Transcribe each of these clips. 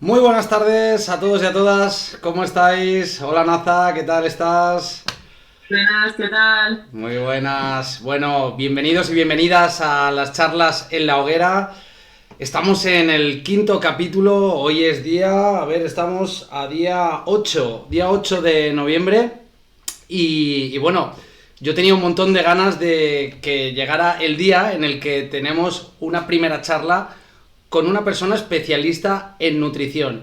Muy buenas tardes a todos y a todas, ¿cómo estáis? Hola Naza, ¿qué tal estás? Buenas, ¿qué tal? Muy buenas. Bueno, bienvenidos y bienvenidas a las charlas en la hoguera. Estamos en el quinto capítulo, hoy es estamos a día 8 de noviembre y bueno, yo tenía un montón de ganas de que llegara el día en el que tenemos una primera charla con una persona especialista en nutrición.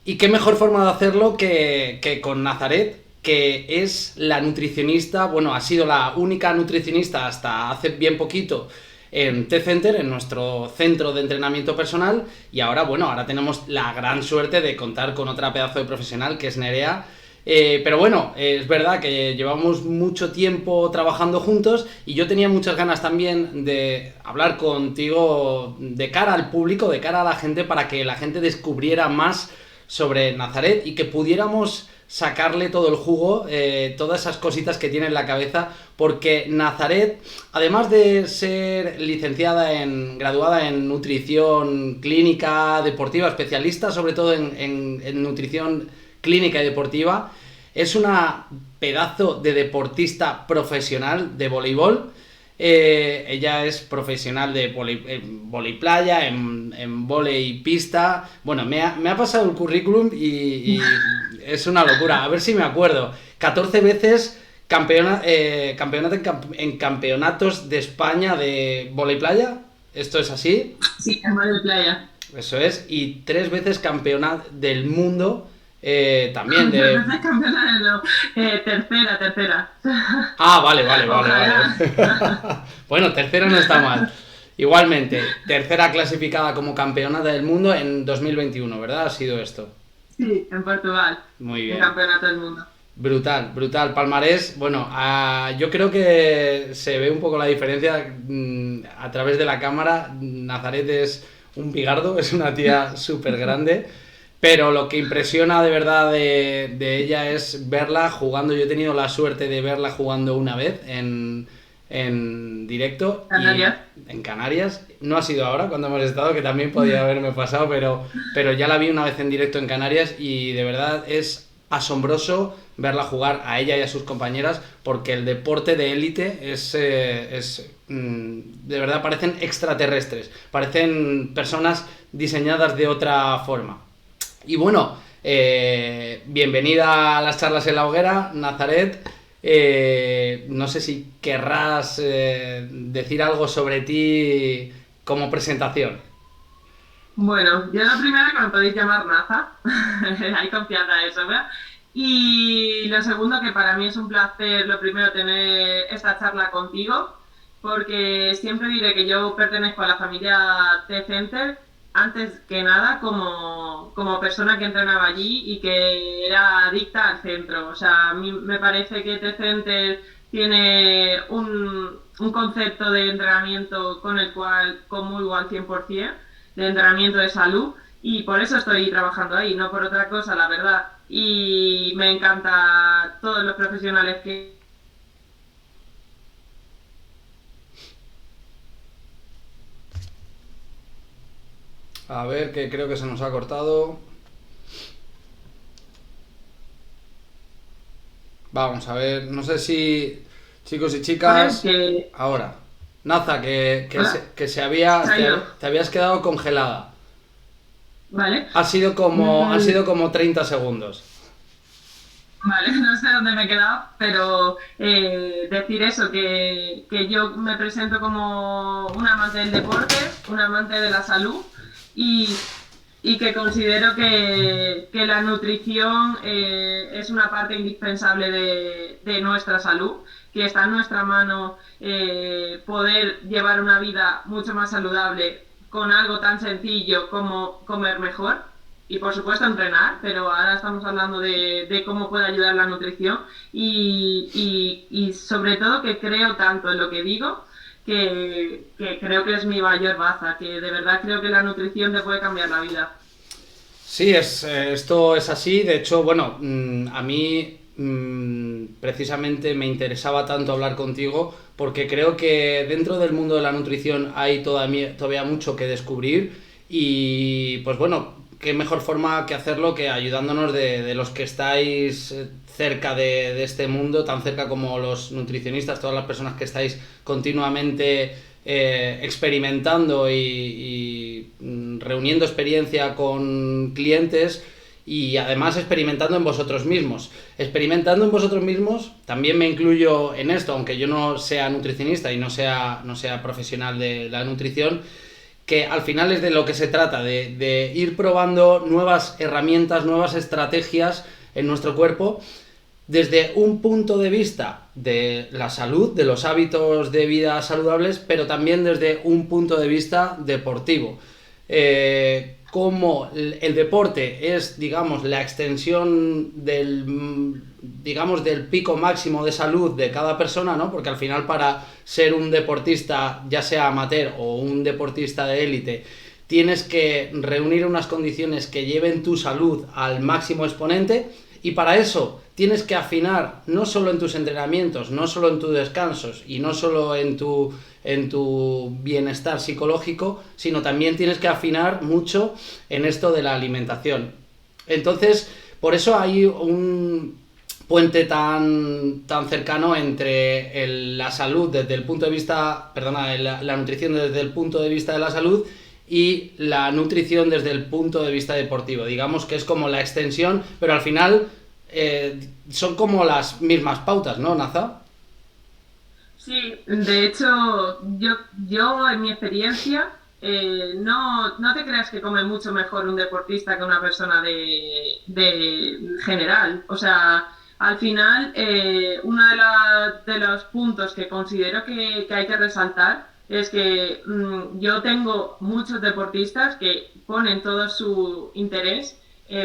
Y qué mejor forma de hacerlo que con Nazaret, que es la nutricionista, bueno, ha sido la única nutricionista hasta hace bien poquito en T-Center, en nuestro centro de entrenamiento personal, y ahora, bueno, ahora tenemos la gran suerte de contar con otra pedazo de profesional que es Nerea. Pero bueno, es verdad que llevamos mucho tiempo trabajando juntos y yo tenía muchas ganas también de hablar contigo de cara al público, de cara a la gente, para que la gente descubriera más sobre Nazaret y que pudiéramos sacarle todo el jugo, todas esas cositas que tiene en la cabeza, porque Nazaret, además de ser graduada en nutrición clínica deportiva, especialista sobre todo en nutrición clínica y deportiva, es una pedazo de deportista profesional de voleibol. Ella es profesional de volei playa, en volei pista. Bueno, me ha pasado el currículum y es una locura. A ver si me acuerdo. 14 veces en campeonatos de España de volei playa. ¿Esto es así? Sí, en Mar de Playa. Eso es. Y 3 veces campeona del mundo también Tres de... veces campeona de lo, tercera. Ah, vale. Ojalá. Bueno, tercera no está mal. Igualmente, tercera clasificada como campeona del mundo en 2021, ¿verdad? Ha sido esto. Sí, en Portugal, Muy en bien. campeonato del mundo. Brutal, brutal. Palmarés, bueno, yo creo que se ve un poco la diferencia a través de la cámara. Nazaret es un bigardo, es una tía súper grande, pero lo que impresiona de verdad de ella es verla jugando. Yo he tenido la suerte de verla jugando una vez en directo y Canarias. en Canarias. No ha sido ahora cuando hemos estado, que también podía haberme pasado, pero ya la vi una vez en directo en Canarias y de verdad es asombroso verla jugar a ella y a sus compañeras, porque el deporte de élite de verdad parecen extraterrestres, parecen personas diseñadas de otra forma. Y bueno, bienvenida a las charlas en la hoguera, Nazaret. No sé si querrás decir algo sobre ti como presentación. Bueno, yo la primera que me podéis llamar Naza, hay confianza en eso, ¿verdad? Y lo segundo, que para mí es un placer, lo primero, tener esta charla contigo, porque siempre diré que yo pertenezco a la familia T-Center, antes que nada como persona que entrenaba allí y que era adicta al centro. O sea, a mí me parece que T-Center tiene un concepto de entrenamiento con el cual comulgo al 100%, de entrenamiento de salud, y por eso estoy trabajando ahí, no por otra cosa, la verdad. Y me encanta todos los profesionales que... A ver, que creo que se nos ha cortado. Vamos a ver, no sé si chicos y chicas, que... ahora. Naza, Hola, que se ha ido. te habías quedado congelada. Vale. Han Mm, sido como 30 segundos. vale, no sé dónde me he quedado, pero decir eso, que yo me presento como un amante del deporte, un amante de la salud, y, y que considero que la nutrición es una parte indispensable de nuestra salud, que está en nuestra mano poder llevar una vida mucho más saludable con algo tan sencillo como comer mejor y por supuesto entrenar, pero ahora estamos hablando de cómo puede ayudar la nutrición y sobre todo que creo tanto en lo que digo que creo que es mi mayor baza, que de verdad creo que la nutrición te puede cambiar la vida. Sí, esto es así. De hecho, bueno, a mí precisamente me interesaba tanto hablar contigo porque creo que dentro del mundo de la nutrición hay todavía mucho que descubrir y pues bueno, qué mejor forma que hacerlo que ayudándonos de los que estáis cerca de este mundo, tan cerca como los nutricionistas, todas las personas que estáis continuamente experimentando y reuniendo experiencia con clientes y además experimentando en vosotros mismos. Experimentando en vosotros mismos, también me incluyo en esto, aunque yo no sea nutricionista y no sea profesional de la nutrición, que al final es de lo que se trata, de ir probando nuevas herramientas, nuevas estrategias en nuestro cuerpo desde un punto de vista de la salud, de los hábitos de vida saludables, pero también desde un punto de vista deportivo. Como el deporte es, digamos, la extensión del pico máximo de salud de cada persona, ¿no? Porque al final para ser un deportista, ya sea amateur o un deportista de élite, tienes que reunir unas condiciones que lleven tu salud al máximo exponente y para eso tienes que afinar no solo en tus entrenamientos, no solo en tus descansos y no solo en tu bienestar psicológico, sino también tienes que afinar mucho en esto de la alimentación. Entonces, por eso hay un puente tan cercano entre la salud desde el punto de vista, la nutrición desde el punto de vista de la salud y la nutrición desde el punto de vista deportivo. Digamos que es como la extensión, pero al final son como las mismas pautas, ¿no, Naza? Sí, de hecho, yo en mi experiencia, no te creas que come mucho mejor un deportista que una persona de general. O sea, al final, uno de los puntos que considero que hay que resaltar es que yo tengo muchos deportistas que ponen todo su interés,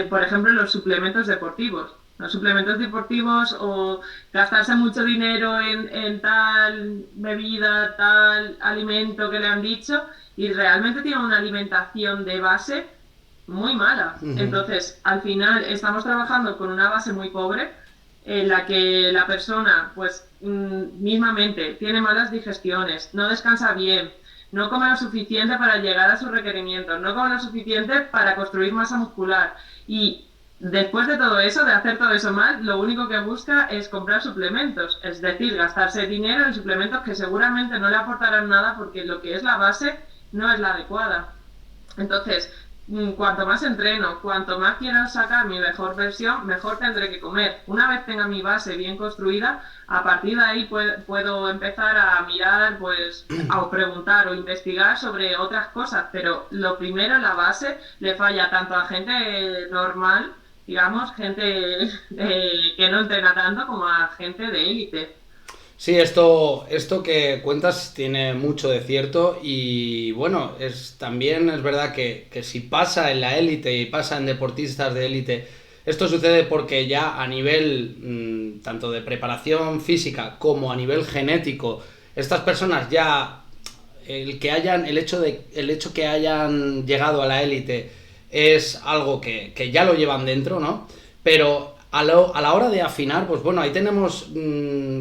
por ejemplo, en los suplementos deportivos. Los suplementos deportivos o gastarse mucho dinero en tal bebida, tal alimento que le han dicho y realmente tiene una alimentación de base muy mala. Entonces, al final estamos trabajando con una base muy pobre en la que la persona, pues, mismamente tiene malas digestiones, no descansa bien, no come lo suficiente para llegar a sus requerimientos, no come lo suficiente para construir masa muscular y después de todo eso, de hacer todo eso mal, lo único que busca es comprar suplementos, es decir, gastarse dinero en suplementos que seguramente no le aportarán nada porque lo que es la base no es la adecuada. Entonces, cuanto más entreno, cuanto más quiero sacar mi mejor versión, mejor tendré que comer. Una vez tenga mi base bien construida, a partir de ahí puedo empezar a mirar, pues, a preguntar o investigar sobre otras cosas, pero lo primero, la base, le falla tanto a gente normal, digamos, gente que no entrena tanto, como a gente de élite. Sí, esto que cuentas tiene mucho de cierto y bueno, también es verdad que si pasa en la élite y pasa en deportistas de élite, esto sucede porque ya a nivel tanto de preparación física como a nivel genético, estas personas ya, el hecho que hayan llegado a la élite es algo que ya lo llevan dentro, ¿no? Pero a la hora de afinar, pues bueno, ahí tenemos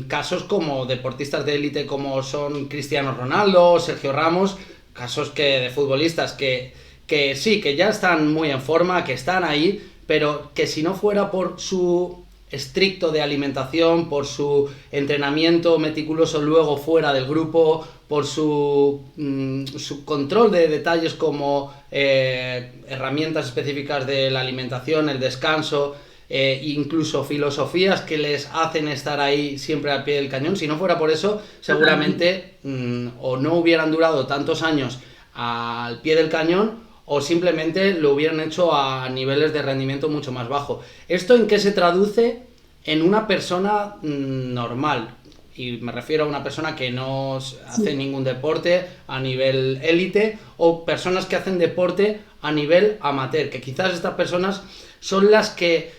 casos como deportistas de élite como son Cristiano Ronaldo, Sergio Ramos, casos de futbolistas que sí, que ya están muy en forma, que están ahí, pero que si no fuera por su estricto de alimentación, por su entrenamiento meticuloso luego fuera del grupo, por su control de detalles como herramientas específicas de la alimentación, el descanso, incluso filosofías que les hacen estar ahí siempre al pie del cañón. Si no fuera por eso, seguramente o no hubieran durado tantos años al pie del cañón o simplemente lo hubieran hecho a niveles de rendimiento mucho más bajo. ¿Esto en qué se traduce en una persona normal? Y me refiero a una persona que no hace ningún deporte a nivel élite o personas que hacen deporte a nivel amateur, que quizás estas personas son las que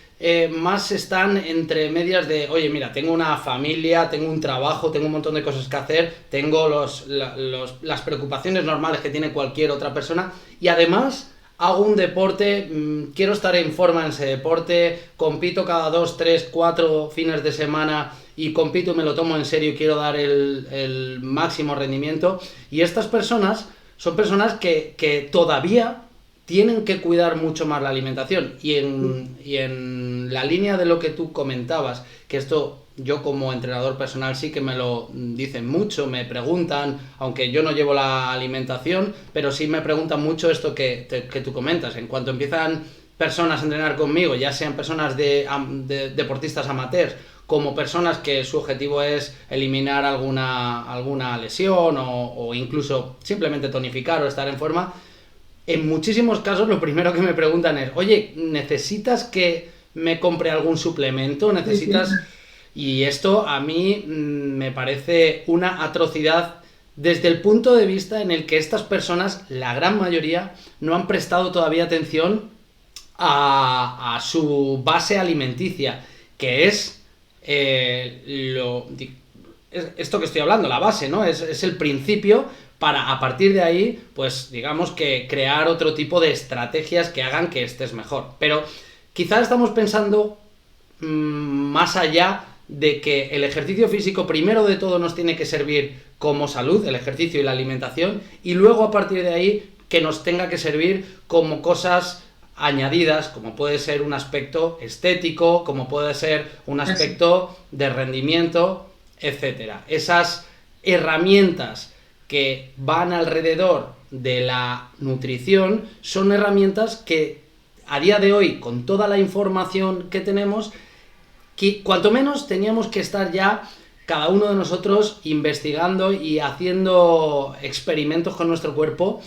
más están entre medias de, oye, mira, tengo una familia, tengo un trabajo, tengo un montón de cosas que hacer, tengo las preocupaciones normales que tiene cualquier otra persona y además hago un deporte, quiero estar en forma en ese deporte, compito cada 2, 3, 4 fines de semana y compito y me lo tomo en serio y quiero dar el máximo rendimiento. Y estas personas son personas que todavía tienen que cuidar mucho más la alimentación. Y en la línea de lo que tú comentabas, que esto yo como entrenador personal sí que me lo dicen mucho, me preguntan, aunque yo no llevo la alimentación, pero sí me preguntan mucho esto que tú comentas. En cuanto empiezan personas a entrenar conmigo, ya sean personas de deportistas amateurs, como personas que su objetivo es eliminar alguna lesión o incluso simplemente tonificar o estar en forma, en muchísimos casos lo primero que me preguntan es, oye, ¿necesitas que me compre algún suplemento? ¿Necesitas...? Y esto a mí me parece una atrocidad desde el punto de vista en el que estas personas, la gran mayoría, no han prestado todavía atención a su base alimenticia, que es esto que estoy hablando, la base, ¿no? Es el principio para, a partir de ahí, pues digamos que crear otro tipo de estrategias que hagan que estés mejor. Pero quizás estamos pensando más allá de que el ejercicio físico primero de todo nos tiene que servir como salud, el ejercicio y la alimentación, y luego a partir de ahí que nos tenga que servir como cosas añadidas, como puede ser un aspecto estético, como puede ser un aspecto de rendimiento, etcétera. Esas herramientas que van alrededor de la nutrición son herramientas que a día de hoy, con toda la información que tenemos, que cuanto menos teníamos que estar ya cada uno de nosotros investigando y haciendo experimentos con nuestro cuerpo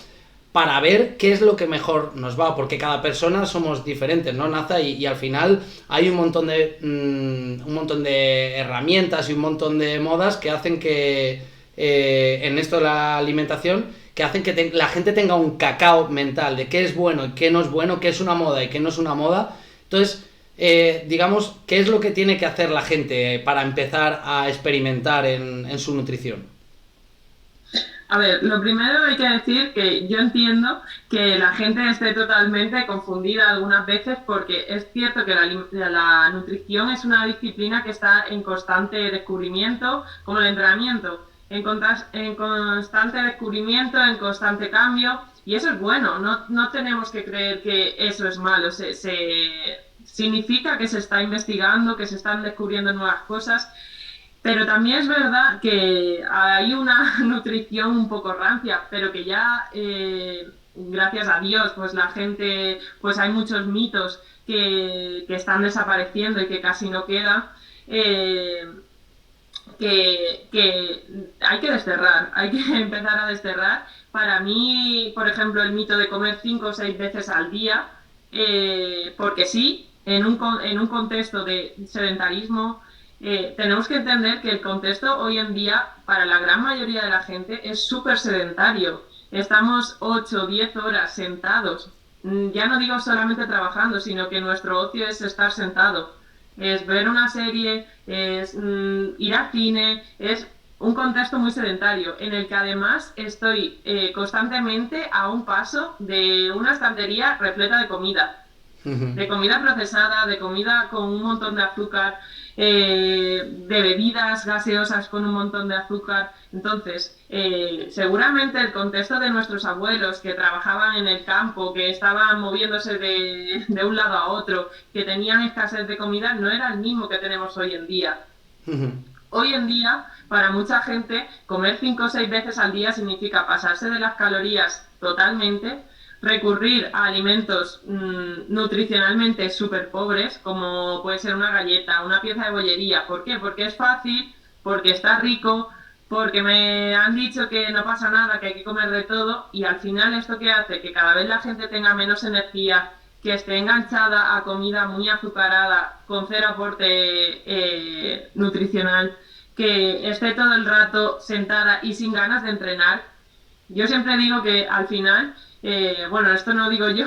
para ver qué es lo que mejor nos va, porque cada persona somos diferentes, ¿no, Naza? Y al final hay un montón de herramientas y un montón de modas que hacen que en esto de la alimentación, que hacen que la gente tenga un cacao mental de qué es bueno y qué no es bueno, qué es una moda y qué no es una moda. Entonces, digamos, ¿qué es lo que tiene que hacer la gente para empezar a experimentar en su nutrición? A ver, lo primero hay que decir que yo entiendo que la gente esté totalmente confundida algunas veces porque es cierto que la nutrición es una disciplina que está en constante descubrimiento, como el entrenamiento, en constante descubrimiento, en constante cambio, y eso es bueno, no tenemos que creer que eso es malo, significa que se está investigando, que se están descubriendo nuevas cosas. Pero también es verdad que hay una nutrición un poco rancia, pero que ya, gracias a Dios, pues la gente, pues hay muchos mitos que están desapareciendo y que casi no quedan, eh, que hay que desterrar, hay que empezar a desterrar. Para mí, por ejemplo, el mito de comer 5 o 6 veces al día, porque sí, en un contexto de sedentarismo, tenemos que entender que el contexto hoy en día, para la gran mayoría de la gente, es súper sedentario. Estamos 8 o 10 horas sentados. Ya no digo solamente trabajando, sino que nuestro ocio es estar sentado. Es ver una serie, es ir al cine, es un contexto muy sedentario, en el que además estoy constantemente a un paso de una estantería repleta de comida procesada, de comida con un montón de azúcar, de bebidas gaseosas con un montón de azúcar. Entonces, seguramente el contexto de nuestros abuelos que trabajaban en el campo, que estaban moviéndose de un lado a otro, que tenían escasez de comida, no era el mismo que tenemos hoy en día. Hoy en día, para mucha gente, comer 5 o 6 veces al día significa pasarse de las calorías totalmente, recurrir a alimentos nutricionalmente súper pobres, como puede ser una galleta, una pieza de bollería. ¿Por qué? Porque es fácil, porque está rico, porque me han dicho que no pasa nada, que hay que comer de todo, y al final esto que hace que cada vez la gente tenga menos energía, que esté enganchada a comida muy azucarada, con cero aporte nutricional, que esté todo el rato sentada y sin ganas de entrenar. Yo siempre digo que al final, bueno, esto no digo yo,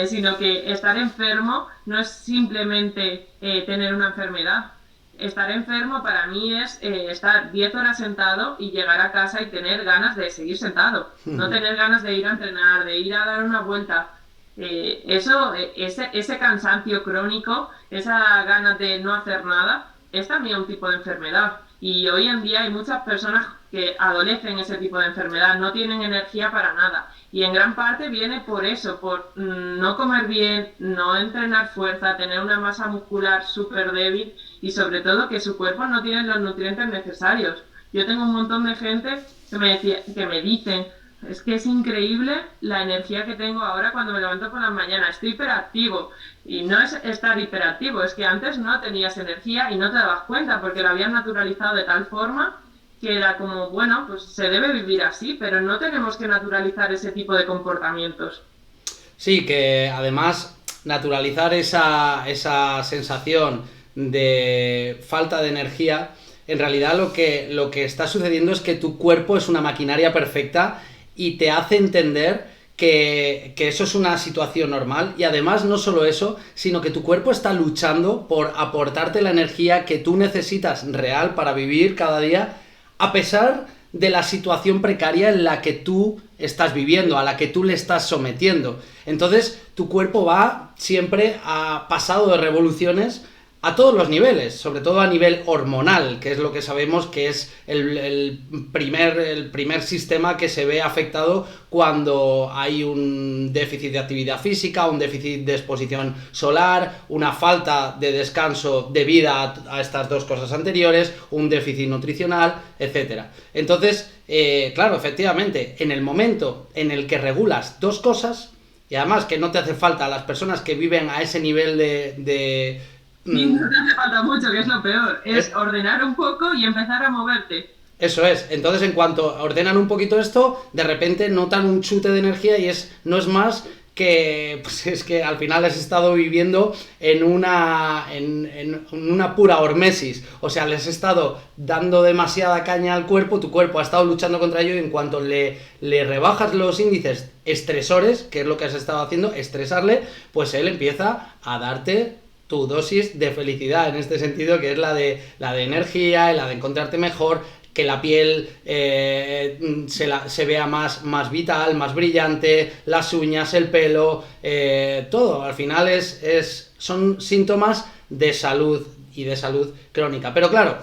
sino que estar enfermo no es simplemente tener una enfermedad. Estar enfermo para mí es estar 10 horas sentado y llegar a casa y tener ganas de seguir sentado, no tener ganas de ir a entrenar, de ir a dar una vuelta. Ese cansancio crónico, esa ganas de no hacer nada, es también un tipo de enfermedad. Y hoy en día hay muchas personas que adolecen ese tipo de enfermedad, no tienen energía para nada. Y en gran parte viene por eso, por no comer bien, no entrenar fuerza, tener una masa muscular súper débil y sobre todo que su cuerpo no tiene los nutrientes necesarios. Yo tengo un montón de gente que me dicen, es que es increíble la energía que tengo ahora cuando me levanto por la mañana, estoy hiperactivo. Y no es estar hiperactivo, es que antes no tenías energía y no te dabas cuenta porque lo habías naturalizado de tal forma que era como, bueno, pues se debe vivir así, pero no tenemos que naturalizar ese tipo de comportamientos. Sí, que además naturalizar esa sensación de falta de energía, en realidad lo que está sucediendo es que tu cuerpo es una maquinaria perfecta y te hace entender que eso es una situación normal y además no solo eso, sino que tu cuerpo está luchando por aportarte la energía que tú necesitas real para vivir cada día a pesar de la situación precaria en la que tú estás viviendo, a la que tú le estás sometiendo. Entonces, tu cuerpo va siempre a pasado de revoluciones a todos los niveles, sobre todo a nivel hormonal, que es lo que sabemos que es el primer sistema que se ve afectado cuando hay un déficit de actividad física, un déficit de exposición solar, una falta de descanso debido a estas dos cosas anteriores, un déficit nutricional, etcétera. Entonces, claro, efectivamente, en el momento en el que regulas dos cosas, y además que no te hace falta a las personas que viven a ese nivel Y no te hace falta mucho, que es lo peor. Es ordenar un poco y empezar a moverte. Eso es. Entonces, en cuanto ordenan un poquito esto, de repente notan un chute de energía y no es más que, pues es que al final has estado viviendo en una pura hormesis. O sea, les has estado dando demasiada caña al cuerpo, tu cuerpo ha estado luchando contra ello y en cuanto le rebajas los índices estresores, que es lo que has estado haciendo, estresarle, pues él empieza a darte tu dosis de felicidad en este sentido, que es la de energía, la de encontrarte mejor, que la piel se vea más vital, más brillante, las uñas, el pelo, todo. Al final son síntomas de salud y de salud crónica. Pero claro,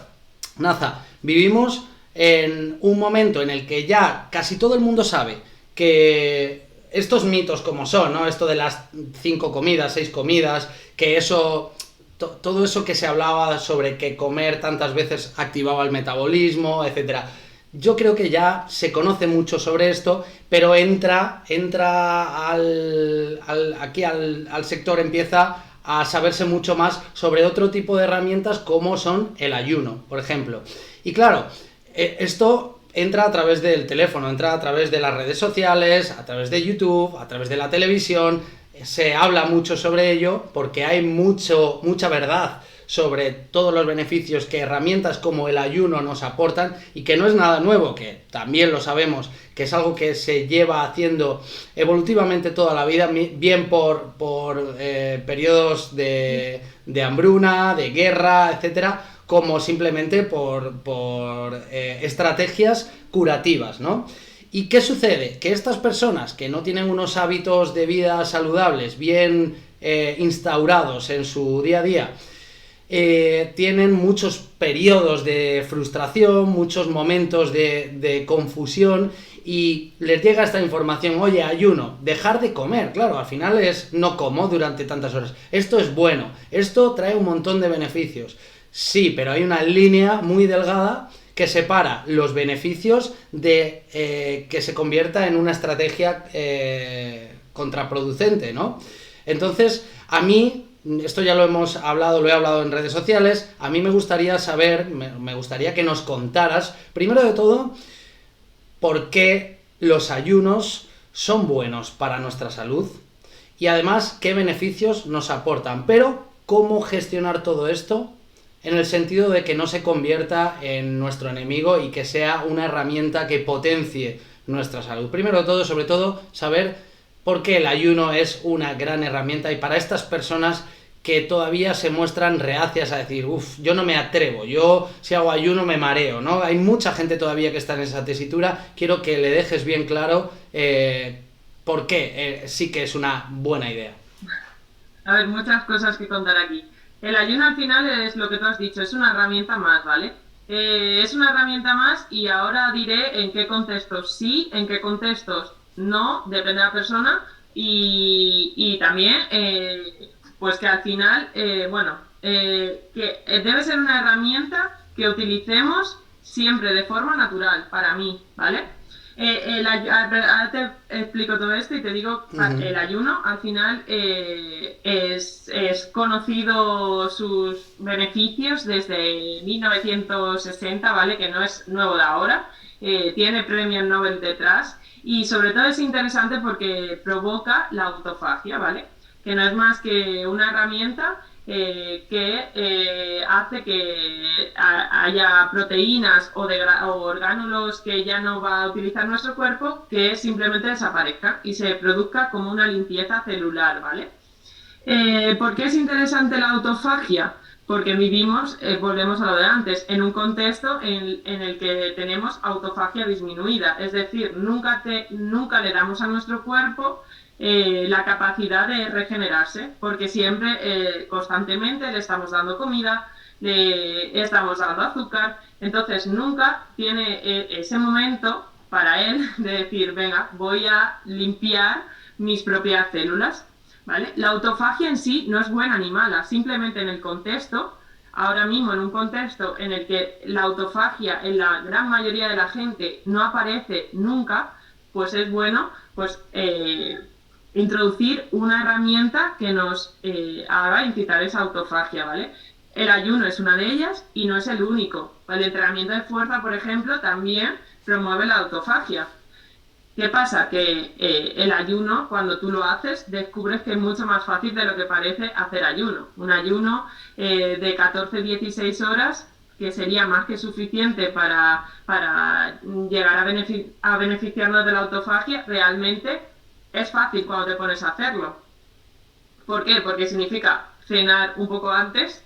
Naza, vivimos en un momento en el que ya casi todo el mundo sabe que estos mitos como son, ¿no? Esto de las 5 comidas, 6 comidas, que eso, todo eso que se hablaba sobre que comer tantas veces activaba el metabolismo, etcétera. Yo creo que ya se conoce mucho sobre esto, pero entra aquí al sector, empieza a saberse mucho más sobre otro tipo de herramientas como son el ayuno, por ejemplo. Y claro, esto entra a través del teléfono, entra a través de las redes sociales, a través de YouTube, a través de la televisión, se habla mucho sobre ello porque hay mucha verdad sobre todos los beneficios que herramientas como el ayuno nos aportan y que no es nada nuevo, que también lo sabemos, que es algo que se lleva haciendo evolutivamente toda la vida, bien por periodos de hambruna, de guerra, etcétera, como simplemente por estrategias curativas, ¿no? ¿Y qué sucede? Que estas personas que no tienen unos hábitos de vida saludables bien instaurados en su día a día, tienen muchos periodos de frustración, muchos momentos de confusión y les llega esta información, oye, ayuno, dejar de comer, claro, al final no como durante tantas horas, esto es bueno, esto trae un montón de beneficios. Sí, pero hay una línea muy delgada que separa los beneficios de que se convierta en una estrategia contraproducente, ¿no? Entonces, a mí, esto ya lo he hablado en redes sociales, a mí me gustaría saber, me gustaría que nos contaras, primero de todo, por qué los ayunos son buenos para nuestra salud y además qué beneficios nos aportan, pero cómo gestionar todo esto en el sentido de que no se convierta en nuestro enemigo y que sea una herramienta que potencie nuestra salud. Primero de todo, sobre todo, saber por qué el ayuno es una gran herramienta y para estas personas que todavía se muestran reacias a decir, yo no me atrevo, yo si hago ayuno me mareo, ¿no? Hay mucha gente todavía que está en esa tesitura, quiero que le dejes bien claro por qué sí que es una buena idea. A ver, muchas cosas que contar aquí. El ayuno al final es lo que tú has dicho, es una herramienta más, ¿vale? es una herramienta más y ahora diré en qué contextos sí, en qué contextos no, depende de la persona y también pues que al final, que debe ser una herramienta que utilicemos siempre de forma natural, para mí, ¿vale? Ahora te explico todo esto y te digo, el ayuno al final es conocido sus beneficios desde 1960, ¿vale? Que no es nuevo de ahora, tiene premios Nobel detrás y sobre todo es interesante porque provoca la autofagia, ¿vale? Que no es más que una herramienta que hace que haya proteínas o orgánulos que ya no va a utilizar nuestro cuerpo, que simplemente desaparezcan y se produzca como una limpieza celular, ¿vale? ¿Por qué es interesante la autofagia? Porque vivimos, volvemos a lo de antes, en un contexto en el que tenemos autofagia disminuida, es decir, nunca le damos a nuestro cuerpo la capacidad de regenerarse, porque siempre, constantemente, le estamos dando comida, le estamos dando azúcar, entonces nunca tiene ese momento para él de decir, venga, voy a limpiar mis propias células. ¿Vale? La autofagia en sí no es buena ni mala, simplemente en el contexto, ahora mismo en un contexto en el que la autofagia en la gran mayoría de la gente no aparece nunca, pues es bueno pues introducir una herramienta que nos haga incitar esa autofagia, ¿vale? El ayuno es una de ellas y no es el único. El entrenamiento de fuerza, por ejemplo, también promueve la autofagia. ¿Qué pasa? Que el ayuno, cuando tú lo haces, descubres que es mucho más fácil de lo que parece hacer ayuno. Un ayuno de 14-16 horas, que sería más que suficiente para llegar a beneficiarnos de la autofagia, realmente es fácil cuando te pones a hacerlo. ¿Por qué? Porque significa cenar un poco antes,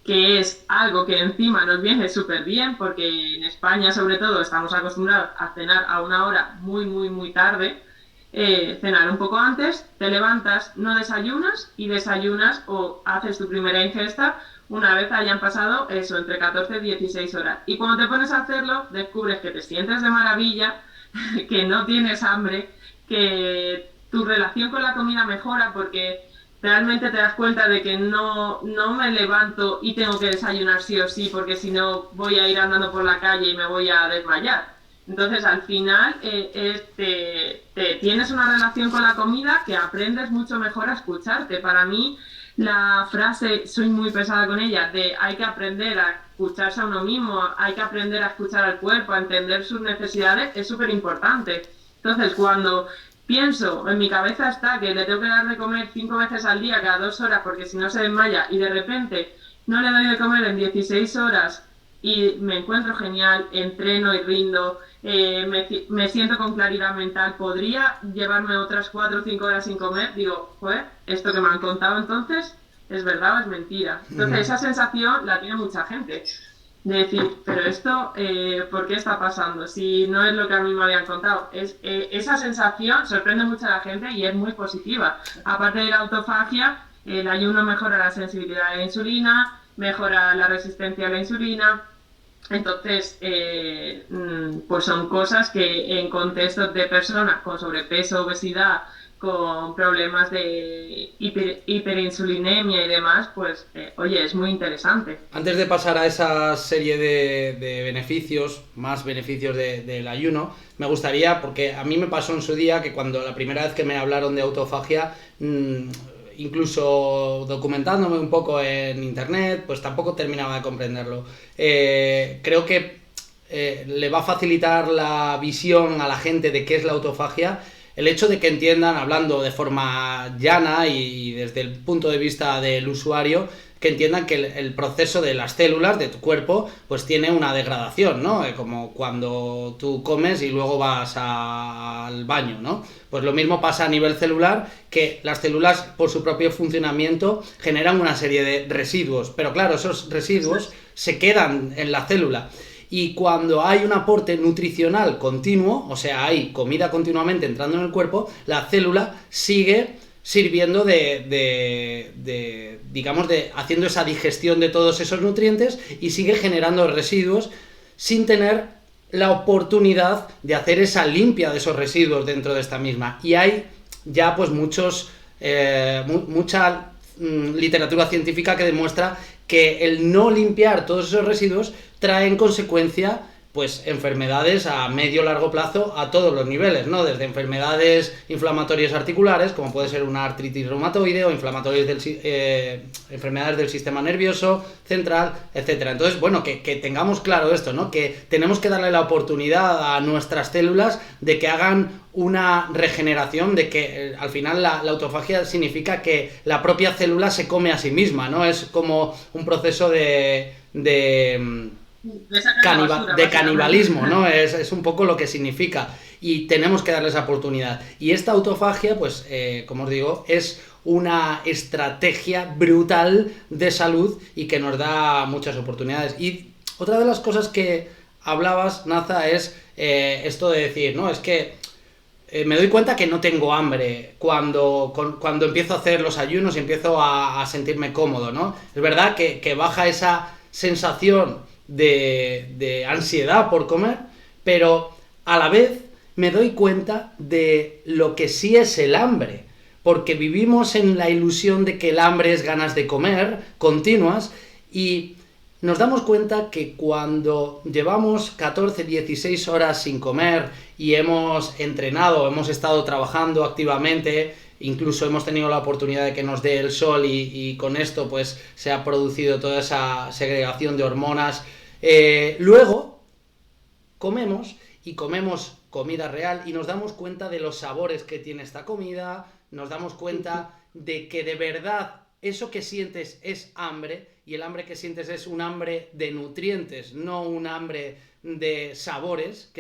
que es algo que encima nos viene súper bien, porque en España sobre todo estamos acostumbrados a cenar a una hora muy tarde, cenar un poco antes, te levantas, no desayunas y desayunas o haces tu primera ingesta una vez hayan pasado eso, entre 14 y 16 horas. Y cuando te pones a hacerlo, descubres que te sientes de maravilla, que no tienes hambre, que tu relación con la comida mejora porque realmente te das cuenta de que no me levanto y tengo que desayunar sí o sí, porque si no voy a ir andando por la calle y me voy a desmayar. Entonces, al final, tienes una relación con la comida que aprendes mucho mejor a escucharte. Para mí, la frase, soy muy pesada con ella, de hay que aprender a escucharse a uno mismo, hay que aprender a escuchar al cuerpo, a entender sus necesidades, es súper importante. Entonces, cuando pienso, en mi cabeza está que le tengo que dar de comer 5 veces al día, cada 2 horas, porque si no se desmaya, y de repente no le doy de comer en 16 horas y me encuentro genial, entreno y rindo, me siento con claridad mental, podría llevarme otras 4 o 5 horas sin comer, digo, joder, esto que me han contado entonces, ¿es verdad o es mentira? Entonces esa sensación la tiene mucha gente. De decir, pero esto, ¿por qué está pasando? Si no es lo que a mí me habían contado. Esa sensación sorprende mucho a la gente y es muy positiva. Aparte de la autofagia, el ayuno mejora la sensibilidad a la insulina, mejora la resistencia a la insulina. Entonces, pues son cosas que en contextos de personas con sobrepeso, obesidad, con problemas de hiperinsulinemia y demás, pues, oye, es muy interesante. Antes de pasar a esa serie de beneficios, más beneficios del ayuno, me gustaría, porque a mí me pasó en su día que cuando la primera vez que me hablaron de autofagia, incluso documentándome un poco en internet, pues tampoco terminaba de comprenderlo. Creo que le va a facilitar la visión a la gente de qué es la autofagia el hecho de que entiendan, hablando de forma llana y desde el punto de vista del usuario, que entiendan que el proceso de las células de tu cuerpo pues tiene una degradación, ¿no? Como cuando tú comes y luego vas al baño, ¿no? Pues lo mismo pasa a nivel celular, que las células por su propio funcionamiento generan una serie de residuos, pero claro, esos residuos se quedan en la célula. Y cuando hay un aporte nutricional continuo, o sea, hay comida continuamente entrando en el cuerpo, la célula sigue sirviendo digamos, de haciendo esa digestión de todos esos nutrientes y sigue generando residuos sin tener la oportunidad de hacer esa limpia de esos residuos dentro de esta misma. Y hay ya pues mucha literatura científica que demuestra que el no limpiar todos esos residuos trae en consecuencia pues enfermedades a medio largo plazo a todos los niveles, ¿no? Desde enfermedades inflamatorias articulares, como puede ser una artritis reumatoide, o enfermedades del sistema nervioso central, etcétera. Entonces, bueno, que tengamos claro esto, ¿no? Que tenemos que darle la oportunidad a nuestras células de que hagan una regeneración, de que al final la autofagia significa que la propia célula se come a sí misma, ¿no? Es como un proceso de canibalismo, ¿no? Es un poco lo que significa, y tenemos que darles esa oportunidad. Y esta autofagia, pues, como os digo, es una estrategia brutal de salud y que nos da muchas oportunidades. Y otra de las cosas que hablabas, Naza, es esto de decir, no, es que me doy cuenta que no tengo hambre cuando empiezo a hacer los ayunos y empiezo a sentirme cómodo, ¿no? Es verdad que baja esa sensación de ansiedad por comer, pero a la vez me doy cuenta de lo que sí es el hambre, porque vivimos en la ilusión de que el hambre es ganas de comer continuas, y nos damos cuenta que cuando llevamos 14, 16 horas sin comer y hemos entrenado, hemos estado trabajando activamente, incluso hemos tenido la oportunidad de que nos dé el sol y con esto pues se ha producido toda esa segregación de hormonas, luego comemos comida real y nos damos cuenta de los sabores que tiene esta comida, nos damos cuenta de que de verdad eso que sientes es hambre, y el hambre que sientes es un hambre de nutrientes, no un hambre de sabores,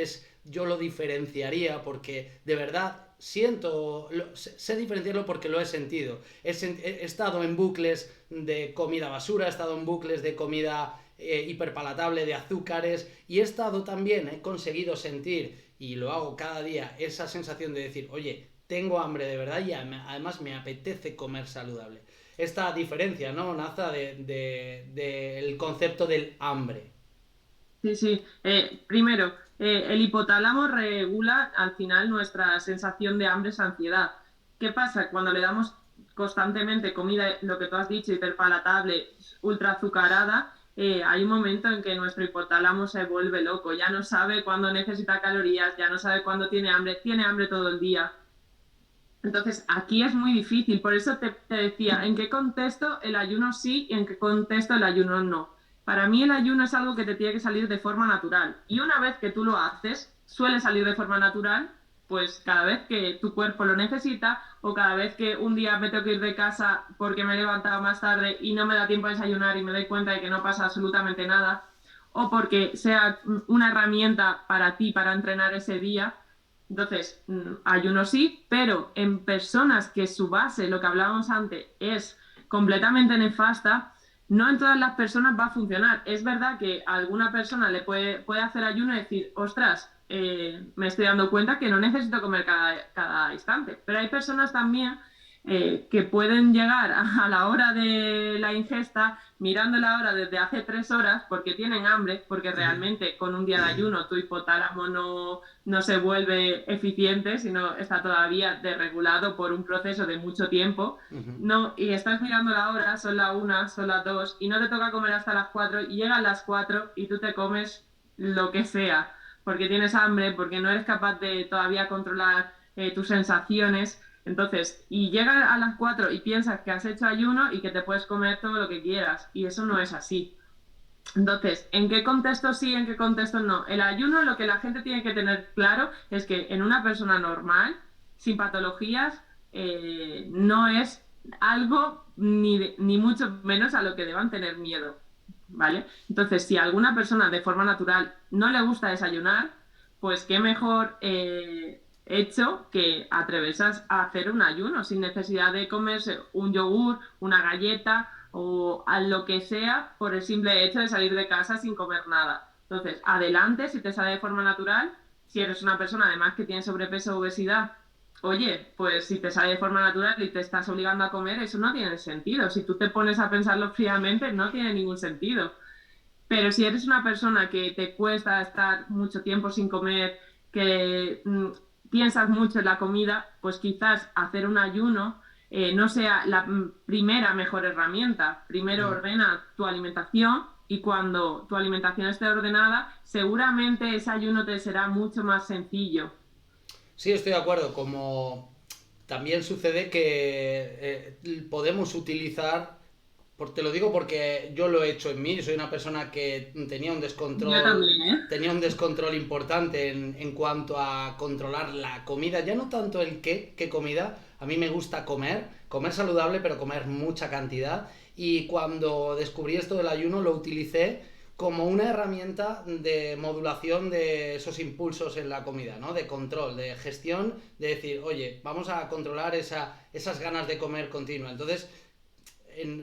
yo lo diferenciaría porque de verdad sé diferenciarlo porque lo he sentido. He estado en bucles de comida basura, he estado en bucles de comida hiperpalatable, de azúcares, y he estado también, he conseguido sentir, y lo hago cada día, esa sensación de decir, oye, tengo hambre de verdad y además me apetece comer saludable. Esta diferencia, ¿no, Naza, del concepto del hambre? Sí, sí. Primero, el hipotálamo regula al final nuestra sensación de hambre, ansiedad. ¿Qué pasa? Cuando le damos constantemente comida, lo que tú has dicho, hiperpalatable, ultra azucarada, hay un momento en que nuestro hipotálamo se vuelve loco, ya no sabe cuándo necesita calorías, ya no sabe cuándo tiene hambre todo el día. Entonces, aquí es muy difícil, por eso te decía, ¿en qué contexto el ayuno sí y en qué contexto el ayuno no? Para mí el ayuno es algo que te tiene que salir de forma natural, y una vez que tú lo haces, suele salir de forma natural, pues cada vez que tu cuerpo lo necesita, o cada vez que un día me tengo que ir de casa porque me he levantado más tarde y no me da tiempo a desayunar y me doy cuenta de que no pasa absolutamente nada, o porque sea una herramienta para ti para entrenar ese día. Entonces, ayuno sí, pero en personas que su base, lo que hablábamos antes, es completamente nefasta, no en todas las personas va a funcionar. Es verdad que a alguna persona le puede hacer ayuno y decir, ostras, me estoy dando cuenta que no necesito comer cada instante. Pero hay personas también que pueden llegar a la hora de la ingesta mirando la hora desde hace 3 horas porque tienen hambre, porque realmente con un día de ayuno tu hipotálamo no se vuelve eficiente, sino está todavía desregulado por un proceso de mucho tiempo. No, y estás mirando la hora, son las 1, son las 2, y no te toca comer hasta las 4, y llegan las 4 y tú te comes lo que sea, porque tienes hambre, porque no eres capaz de todavía controlar tus sensaciones. Entonces, y llegas a las 4 y piensas que has hecho ayuno y que te puedes comer todo lo que quieras, y eso no es así. Entonces, ¿en qué contexto sí, en qué contexto no? El ayuno, lo que la gente tiene que tener claro es que en una persona normal, sin patologías, no es algo ni mucho menos a lo que deban tener miedo, ¿vale? Entonces, si a alguna persona de forma natural no le gusta desayunar, pues qué mejor hecho que atreverse a hacer un ayuno sin necesidad de comerse un yogur, una galleta o a lo que sea por el simple hecho de salir de casa sin comer nada. Entonces, adelante, si te sale de forma natural, si eres una persona además que tiene sobrepeso o obesidad Oye, pues si te sale de forma natural y te estás obligando a comer, eso no tiene sentido. Si tú te pones a pensarlo fríamente, no tiene ningún sentido. Pero si eres una persona que te cuesta estar mucho tiempo sin comer, que piensas mucho en la comida, pues quizás hacer un ayuno no sea la primera mejor herramienta. Primero Mm. ordena tu alimentación y cuando tu alimentación esté ordenada, seguramente ese ayuno te será mucho más sencillo. Sí, estoy de acuerdo. Como también sucede que podemos utilizar, te lo digo porque yo lo he hecho en mí, soy una persona que Yo también, ¿eh? tenía un descontrol importante en cuanto a controlar la comida, ya no tanto el qué comida, a mí me gusta comer saludable, pero comer mucha cantidad, y cuando descubrí esto del ayuno lo utilicé como una herramienta de modulación de esos impulsos en la comida, ¿no? De control, de gestión, de decir, oye, vamos a controlar esas ganas de comer continua. Entonces,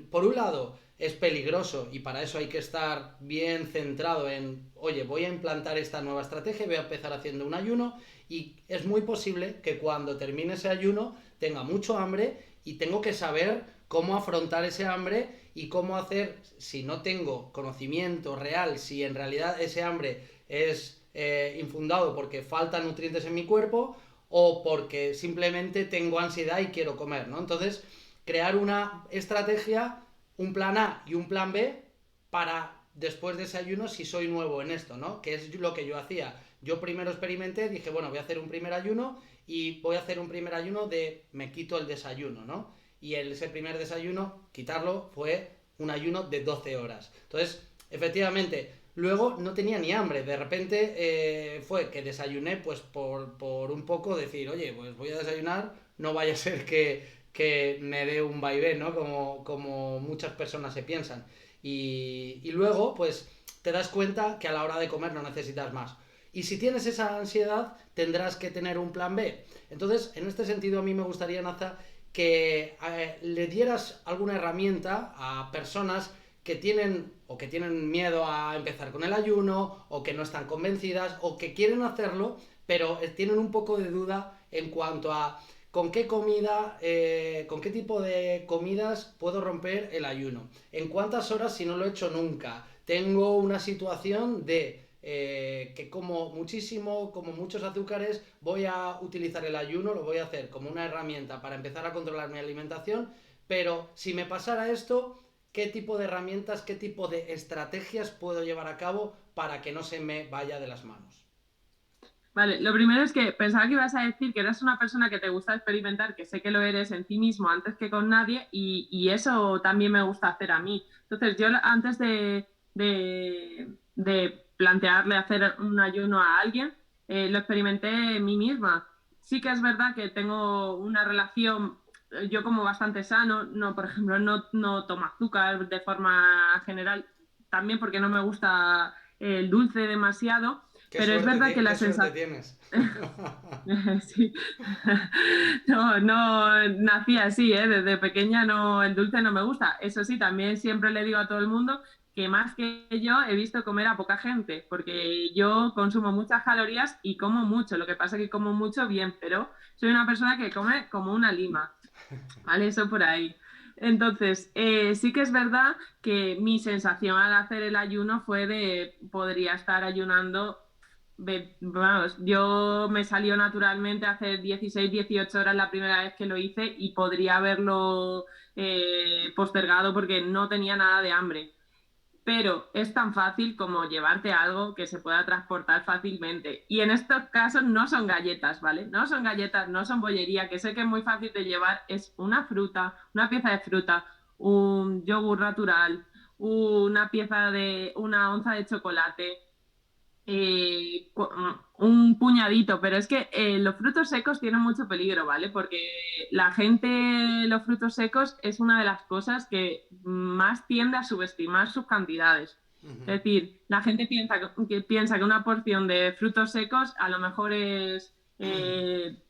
por un lado, es peligroso y para eso hay que estar bien centrado en, oye, voy a implantar esta nueva estrategia, voy a empezar haciendo un ayuno y es muy posible que cuando termine ese ayuno tenga mucho hambre y tengo que saber cómo afrontar ese hambre y cómo hacer, si no tengo conocimiento real, si en realidad ese hambre es infundado porque faltan nutrientes en mi cuerpo o porque simplemente tengo ansiedad y quiero comer, ¿no? Entonces, crear una estrategia, un plan A y un plan B para después de ese ayuno si soy nuevo en esto, ¿no? Que es lo que yo hacía. Yo primero experimenté, dije, bueno, voy a hacer un primer ayuno y voy a hacer un primer ayuno de me quito el desayuno, ¿no? Y ese primer desayuno, quitarlo, fue un ayuno de 12 horas. Entonces, efectivamente, luego no tenía ni hambre. De repente fue que desayuné, pues por un poco decir, oye, pues voy a desayunar, no vaya a ser que me dé un vaivén, ¿no? Como muchas personas se piensan. Y luego, pues, te das cuenta que a la hora de comer no necesitas más. Y si tienes esa ansiedad, tendrás que tener un plan B. Entonces, en este sentido, a mí me gustaría, Naza, que le dieras alguna herramienta a personas que tienen miedo a empezar con el ayuno, o que no están convencidas, o que quieren hacerlo, pero tienen un poco de duda en cuanto a con qué comida, con qué tipo de comidas puedo romper el ayuno, en cuántas horas si no lo he hecho nunca. Tengo una situación de que como muchísimo, como muchos azúcares, voy a utilizar el ayuno, lo voy a hacer como una herramienta para empezar a controlar mi alimentación, pero si me pasara esto, ¿qué tipo de herramientas, qué tipo de estrategias puedo llevar a cabo para que no se me vaya de las manos? Vale, lo primero es que pensaba que ibas a decir que eres una persona que te gusta experimentar, que sé que lo eres en ti mismo antes que con nadie, y eso también me gusta hacer a mí. Entonces, yo antes de plantearle hacer un ayuno a alguien, lo experimenté en mí misma. Sí que es verdad que tengo una relación, yo como bastante sano, no, por ejemplo, no tomo azúcar de forma general, también porque no me gusta el dulce demasiado. Pero es verdad que la Qué suerte sensación... tienes. Sí. No, no nací así, ¿eh? Desde pequeña no, el dulce no me gusta. Eso sí, también siempre le digo a todo el mundo que más que yo he visto comer a poca gente, porque yo consumo muchas calorías y como mucho. Lo que pasa es que como mucho bien, pero soy una persona que come como una lima, ¿vale? Eso por ahí. Entonces, sí que es verdad que mi sensación al hacer el ayuno fue de podría estar ayunando. Vamos, yo me salió naturalmente hace 16, 18 horas la primera vez que lo hice y podría haberlo postergado porque no tenía nada de hambre. Pero es tan fácil como llevarte algo que se pueda transportar fácilmente. Y en estos casos no son galletas, ¿vale? No son galletas, no son bollería, que sé que es muy fácil de llevar. Es una fruta, una pieza de fruta, un yogur natural, una onza de chocolate, un puñadito, pero es que los frutos secos tienen mucho peligro, ¿vale? Porque la gente, los frutos secos es una de las cosas que más tiende a subestimar sus cantidades. Es decir, la gente piensa que una porción de frutos secos a lo mejor es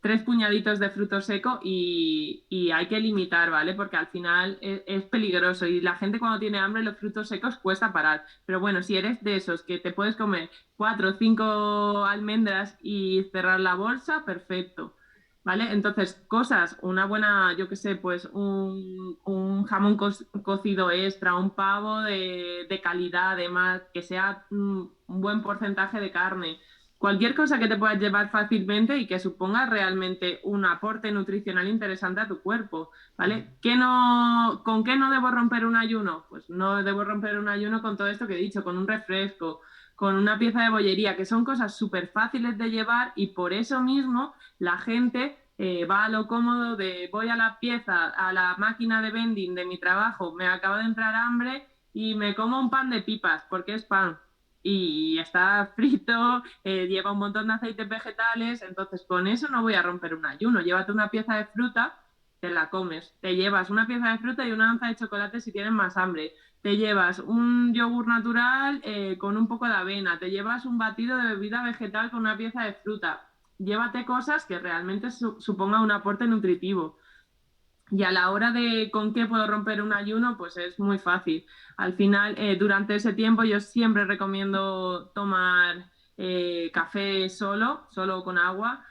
tres puñaditos de fruto seco y hay que limitar, ¿vale? Porque al final es peligroso y la gente cuando tiene hambre los frutos secos cuesta parar. Pero bueno, si eres de esos que te puedes comer cuatro o cinco almendras y cerrar la bolsa, perfecto. ¿vale? Entonces, cosas, una buena, yo qué sé, pues un jamón cocido extra, un pavo de calidad, además, que sea un buen porcentaje de carne. Cualquier cosa que te puedas llevar fácilmente y que suponga realmente un aporte nutricional interesante a tu cuerpo, ¿vale? ¿Con qué no debo romper un ayuno? Pues no debo romper un ayuno con todo esto que he dicho, con un refresco, con una pieza de bollería, que son cosas súper fáciles de llevar y por eso mismo la gente va a lo cómodo de voy a la pieza, a la máquina de vending de mi trabajo, me acaba de entrar hambre y me como un pan de pipas, porque es pan. Y está frito, lleva un montón de aceites vegetales, entonces con eso no voy a romper un ayuno. Llévate una pieza de fruta, te la comes. Te llevas una pieza de fruta y una onza de chocolate si tienes más hambre. Te llevas un yogur natural con un poco de avena. Te llevas un batido de bebida vegetal con una pieza de fruta. Llévate cosas que realmente supongan un aporte nutritivo. Y a la hora de con qué puedo romper un ayuno, pues es muy fácil. Al final, durante ese tiempo, yo siempre recomiendo tomar café solo con agua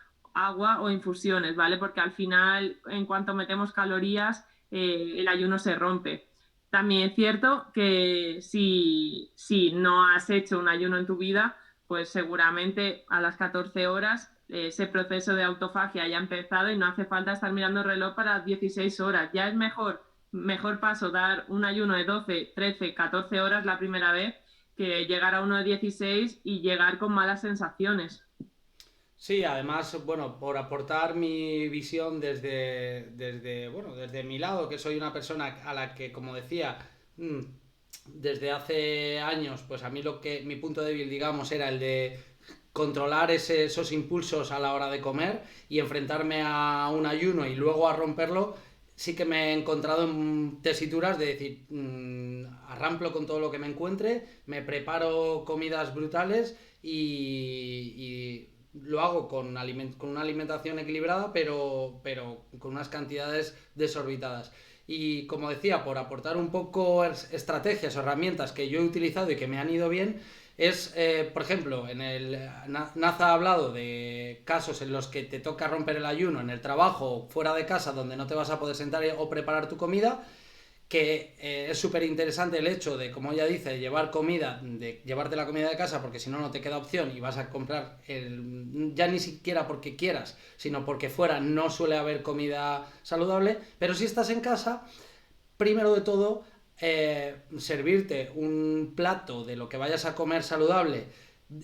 o infusiones, ¿vale? Porque al final, en cuanto metemos calorías, el ayuno se rompe. También es cierto que si no has hecho un ayuno en tu vida, pues seguramente a las 14 horas ese proceso de autofagia ya ha empezado y no hace falta estar mirando el reloj para 16 horas. Ya es mejor paso dar un ayuno de 12, 13, 14 horas la primera vez que llegar a uno de 16 y llegar con malas sensaciones. Sí, además, bueno, por aportar mi visión bueno, desde mi lado, que soy una persona a la que, como decía, desde hace años, pues a mí mi punto débil, digamos, era el de controlar esos impulsos a la hora de comer y enfrentarme a un ayuno y luego a romperlo. Sí que me he encontrado en tesituras de decir, arramplo con todo lo que me encuentre, me preparo comidas brutales y lo hago con una alimentación equilibrada, pero con unas cantidades desorbitadas. Y como decía, por aportar un poco estrategias o herramientas que yo he utilizado y que me han ido bien, por ejemplo, Naza ha hablado de casos en los que te toca romper el ayuno en el trabajo o fuera de casa donde no te vas a poder sentar o preparar tu comida, que es súper interesante el hecho de, como ella dice, de llevarte la comida de casa, porque si no, no te queda opción y vas a comprar, ya ni siquiera porque quieras, sino porque fuera no suele haber comida saludable, pero si estás en casa, primero de todo, servirte un plato de lo que vayas a comer saludable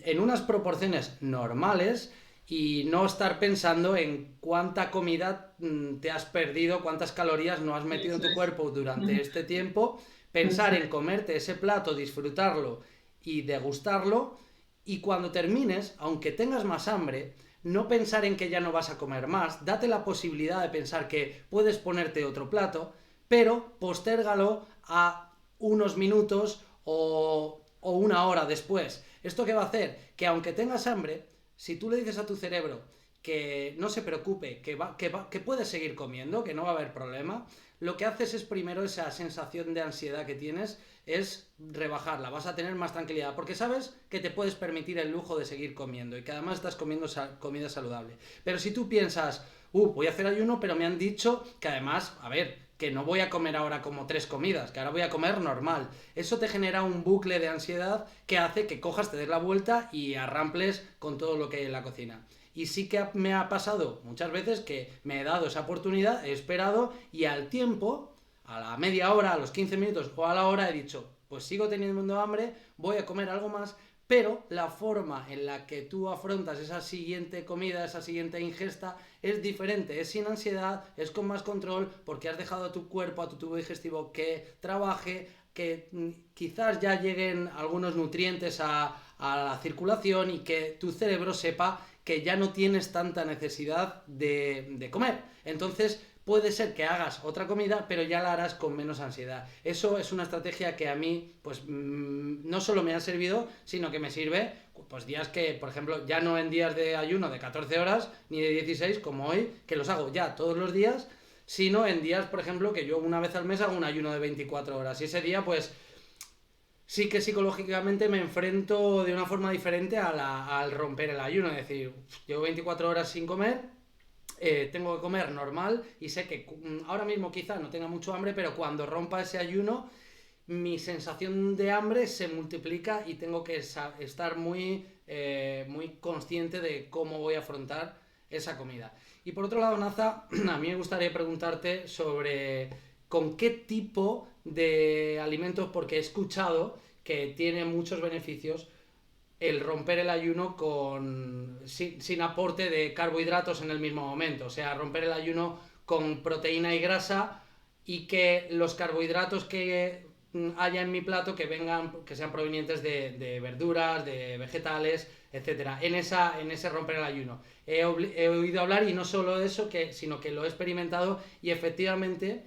en unas proporciones normales y no estar pensando en cuánta comida te has perdido, cuántas calorías no has metido en Eso tu es. cuerpo durante este tiempo, pensar en comerte ese plato, disfrutarlo y degustarlo, y cuando termines, aunque tengas más hambre, no pensar en que ya no vas a comer más, date la posibilidad de pensar que puedes ponerte otro plato, pero postérgalo a unos minutos o una hora después. ¿Esto qué va a hacer? Que aunque tengas hambre, si tú le dices a tu cerebro que no se preocupe, que puedes seguir comiendo, que no va a haber problema, lo que haces es primero esa sensación de ansiedad que tienes, es rebajarla, vas a tener más tranquilidad, porque sabes que te puedes permitir el lujo de seguir comiendo y que además estás comiendo comida saludable. Pero si tú piensas, voy a hacer ayuno, pero me han dicho que además, a ver, que no voy a comer ahora como 3 comidas, que ahora voy a comer normal. Eso te genera un bucle de ansiedad que hace que cojas, te des la vuelta y arramples con todo lo que hay en la cocina. Y sí que me ha pasado muchas veces que me he dado esa oportunidad, he esperado y al tiempo, a la media hora, a los 15 minutos o a la hora he dicho, pues sigo teniendo hambre, voy a comer algo más, pero la forma en la que tú afrontas esa siguiente comida, esa siguiente ingesta, es diferente, es sin ansiedad, es con más control, porque has dejado a tu cuerpo, a tu tubo digestivo que trabaje, que quizás ya lleguen algunos nutrientes a la circulación y que tu cerebro sepa que ya no tienes tanta necesidad de comer. Entonces, puede ser que hagas otra comida, pero ya la harás con menos ansiedad. Eso es una estrategia que a mí, pues, no solo me ha servido, sino que me sirve, pues, días que, por ejemplo, ya no en días de ayuno de 14 horas, ni de 16, como hoy, que los hago ya todos los días, sino en días, por ejemplo, que yo una vez al mes hago un ayuno de 24 horas. Y ese día, pues, sí que psicológicamente me enfrento de una forma diferente al romper el ayuno. Es decir, llevo 24 horas sin comer, tengo que comer normal y sé que ahora mismo quizá no tenga mucho hambre, pero cuando rompa ese ayuno mi sensación de hambre se multiplica y tengo que estar muy consciente de cómo voy a afrontar esa comida. Y por otro lado, Naza, a mí me gustaría preguntarte sobre con qué tipo de alimentos, porque he escuchado que tiene muchos beneficios el romper el ayuno sin aporte de carbohidratos en el mismo momento, o sea, romper el ayuno con proteína y grasa y que los carbohidratos que haya en mi plato que sean provenientes de verduras, de vegetales, etcétera. En ese romper el ayuno. He oído hablar y no solo eso, sino que lo he experimentado y efectivamente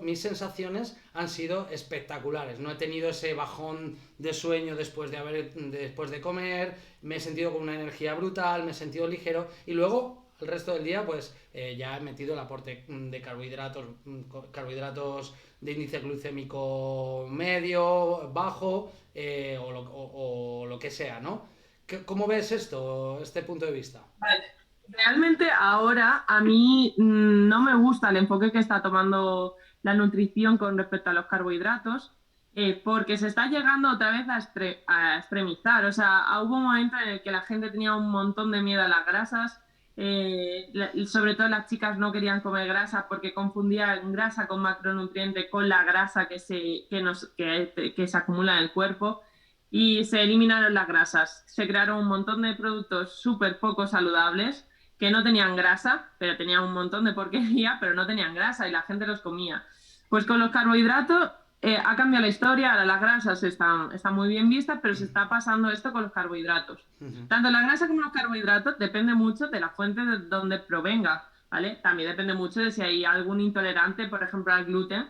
mis sensaciones han sido espectaculares. No he tenido ese bajón de sueño después de comer, me he sentido con una energía brutal, me he sentido ligero y luego el resto del día pues ya he metido el aporte de carbohidratos de índice glucémico medio, bajo o lo que sea, ¿no? ¿Cómo ves este punto de vista? Vale. Realmente ahora a mí no me gusta el enfoque que está tomando la nutrición con respecto a los carbohidratos, porque se está llegando otra vez a extremizar. O sea, hubo un momento en el que la gente tenía un montón de miedo a las grasas, sobre todo las chicas no querían comer grasa porque confundían grasa con macronutriente con la grasa que se acumula en el cuerpo y se eliminaron las grasas. Se crearon un montón de productos súper poco saludables que no tenían grasa, pero tenían un montón de porquería, pero no tenían grasa y la gente los comía. Pues con los carbohidratos ha cambiado la historia, ahora las grasas están muy bien vistas, pero se está pasando esto con los carbohidratos. Tanto la grasa como los carbohidratos depende mucho de la fuente de donde provenga, ¿vale? También depende mucho de si hay algún intolerante, por ejemplo, al gluten,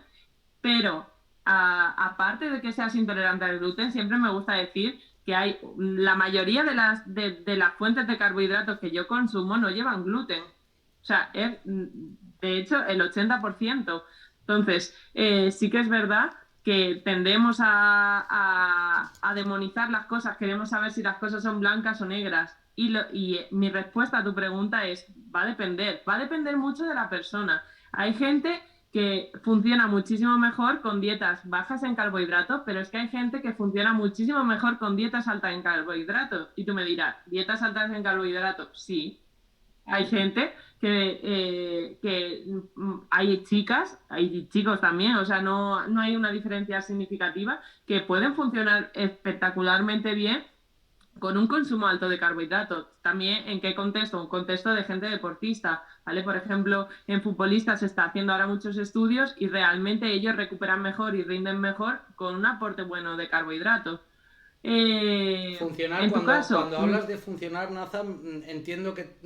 pero aparte de que seas intolerante al gluten, siempre me gusta decir que hay la mayoría de las fuentes de carbohidratos que yo consumo no llevan gluten. O sea, de hecho el 80%. Entonces, sí que es verdad que tendemos a demonizar las cosas, queremos saber si las cosas son blancas o negras. Y mi respuesta a tu pregunta es, va a depender mucho de la persona. Hay gente que funciona muchísimo mejor con dietas bajas en carbohidratos, pero es que hay gente que funciona muchísimo mejor con dietas altas en carbohidratos. Y tú me dirás, ¿dietas altas en carbohidratos? Sí. Hay gente hay chicas, hay chicos también, o sea, no hay una diferencia significativa, que pueden funcionar espectacularmente bien con un consumo alto de carbohidratos. También, ¿en qué contexto? Un contexto de gente deportista, ¿vale? Por ejemplo, en futbolistas se está haciendo ahora muchos estudios y realmente ellos recuperan mejor y rinden mejor con un aporte bueno de carbohidratos. Funcionar, En tu caso, cuando hablas de funcionar, Naza, entiendo que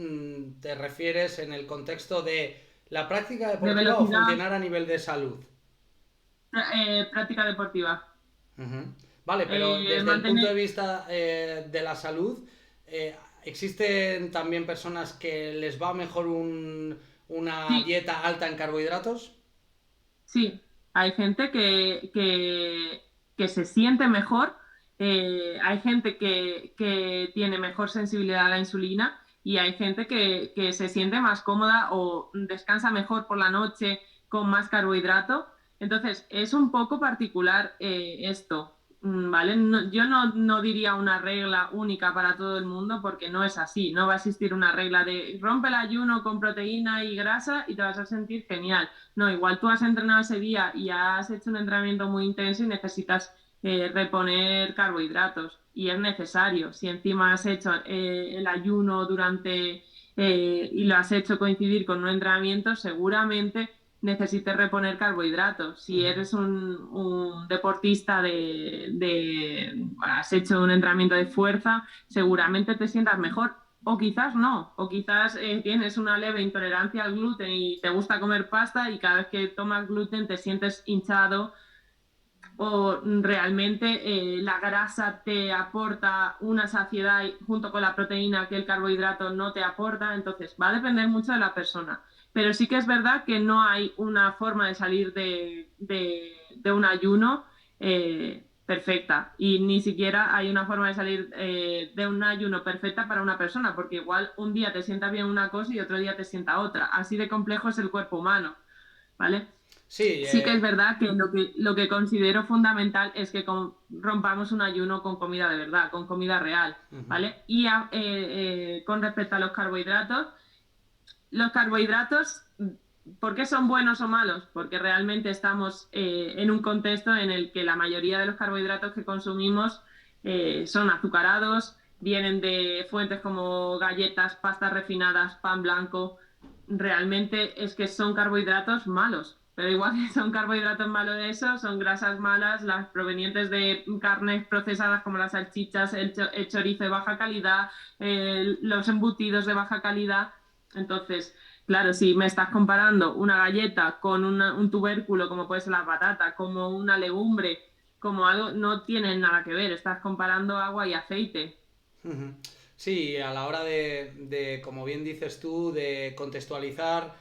te refieres en el contexto de la práctica de deportiva o velocidad, funcionar a nivel de salud. práctica deportiva. Ujú. Vale, pero desde el punto Mantener, de vista de la salud, ¿existen también personas que les va mejor una sí, dieta alta en carbohidratos? sí, hay gente que se siente mejor, hay gente que tiene mejor sensibilidad a la insulina y hay gente que se siente más cómoda o descansa mejor por la noche con más carbohidrato. Entonces, es un poco particular esto. ¿Vale? Yo no diría una regla única para todo el mundo porque no es así. No va a existir una regla de rompe el ayuno con proteína y grasa y te vas a sentir genial. No, igual tú has entrenado ese día y has hecho un entrenamiento muy intenso y necesitas reponer carbohidratos y es necesario. Si encima has hecho el ayuno y lo has hecho coincidir con un entrenamiento, seguramente necesites reponer carbohidratos. Si Ujú. eres un deportista has hecho un entrenamiento de fuerza, seguramente te sientas mejor. O quizás no, o quizás tienes una leve intolerancia al gluten y te gusta comer pasta y cada vez que tomas gluten te sientes hinchado o realmente la grasa te aporta una saciedad junto con la proteína que el carbohidrato no te aporta, entonces va a depender mucho de la persona. Pero sí que es verdad que no hay una forma de salir de un ayuno perfecta. Y ni siquiera hay una forma de salir de un ayuno perfecta para una persona, porque igual un día te sienta bien una cosa y otro día te sienta otra. Así de complejo es el cuerpo humano, ¿vale? Sí, Sí que es verdad que lo que considero fundamental es que rompamos un ayuno con comida de verdad, con comida real, ¿vale? Y con respecto a los carbohidratos, ¿por qué son buenos o malos? Porque realmente estamos en un contexto en el que la mayoría de los carbohidratos que consumimos son azucarados, vienen de fuentes como galletas, pastas refinadas, pan blanco. Realmente es que son carbohidratos malos. Pero igual que son carbohidratos malos de eso, son grasas malas, las provenientes de carnes procesadas como las salchichas, el chorizo de baja calidad, los embutidos de baja calidad. Entonces, claro, si me estás comparando una galleta con un tubérculo, como puede ser la patata, como una legumbre, como algo, no tienen nada que ver. Estás comparando agua y aceite. ujú. Sí, a la hora como bien dices tú, de contextualizar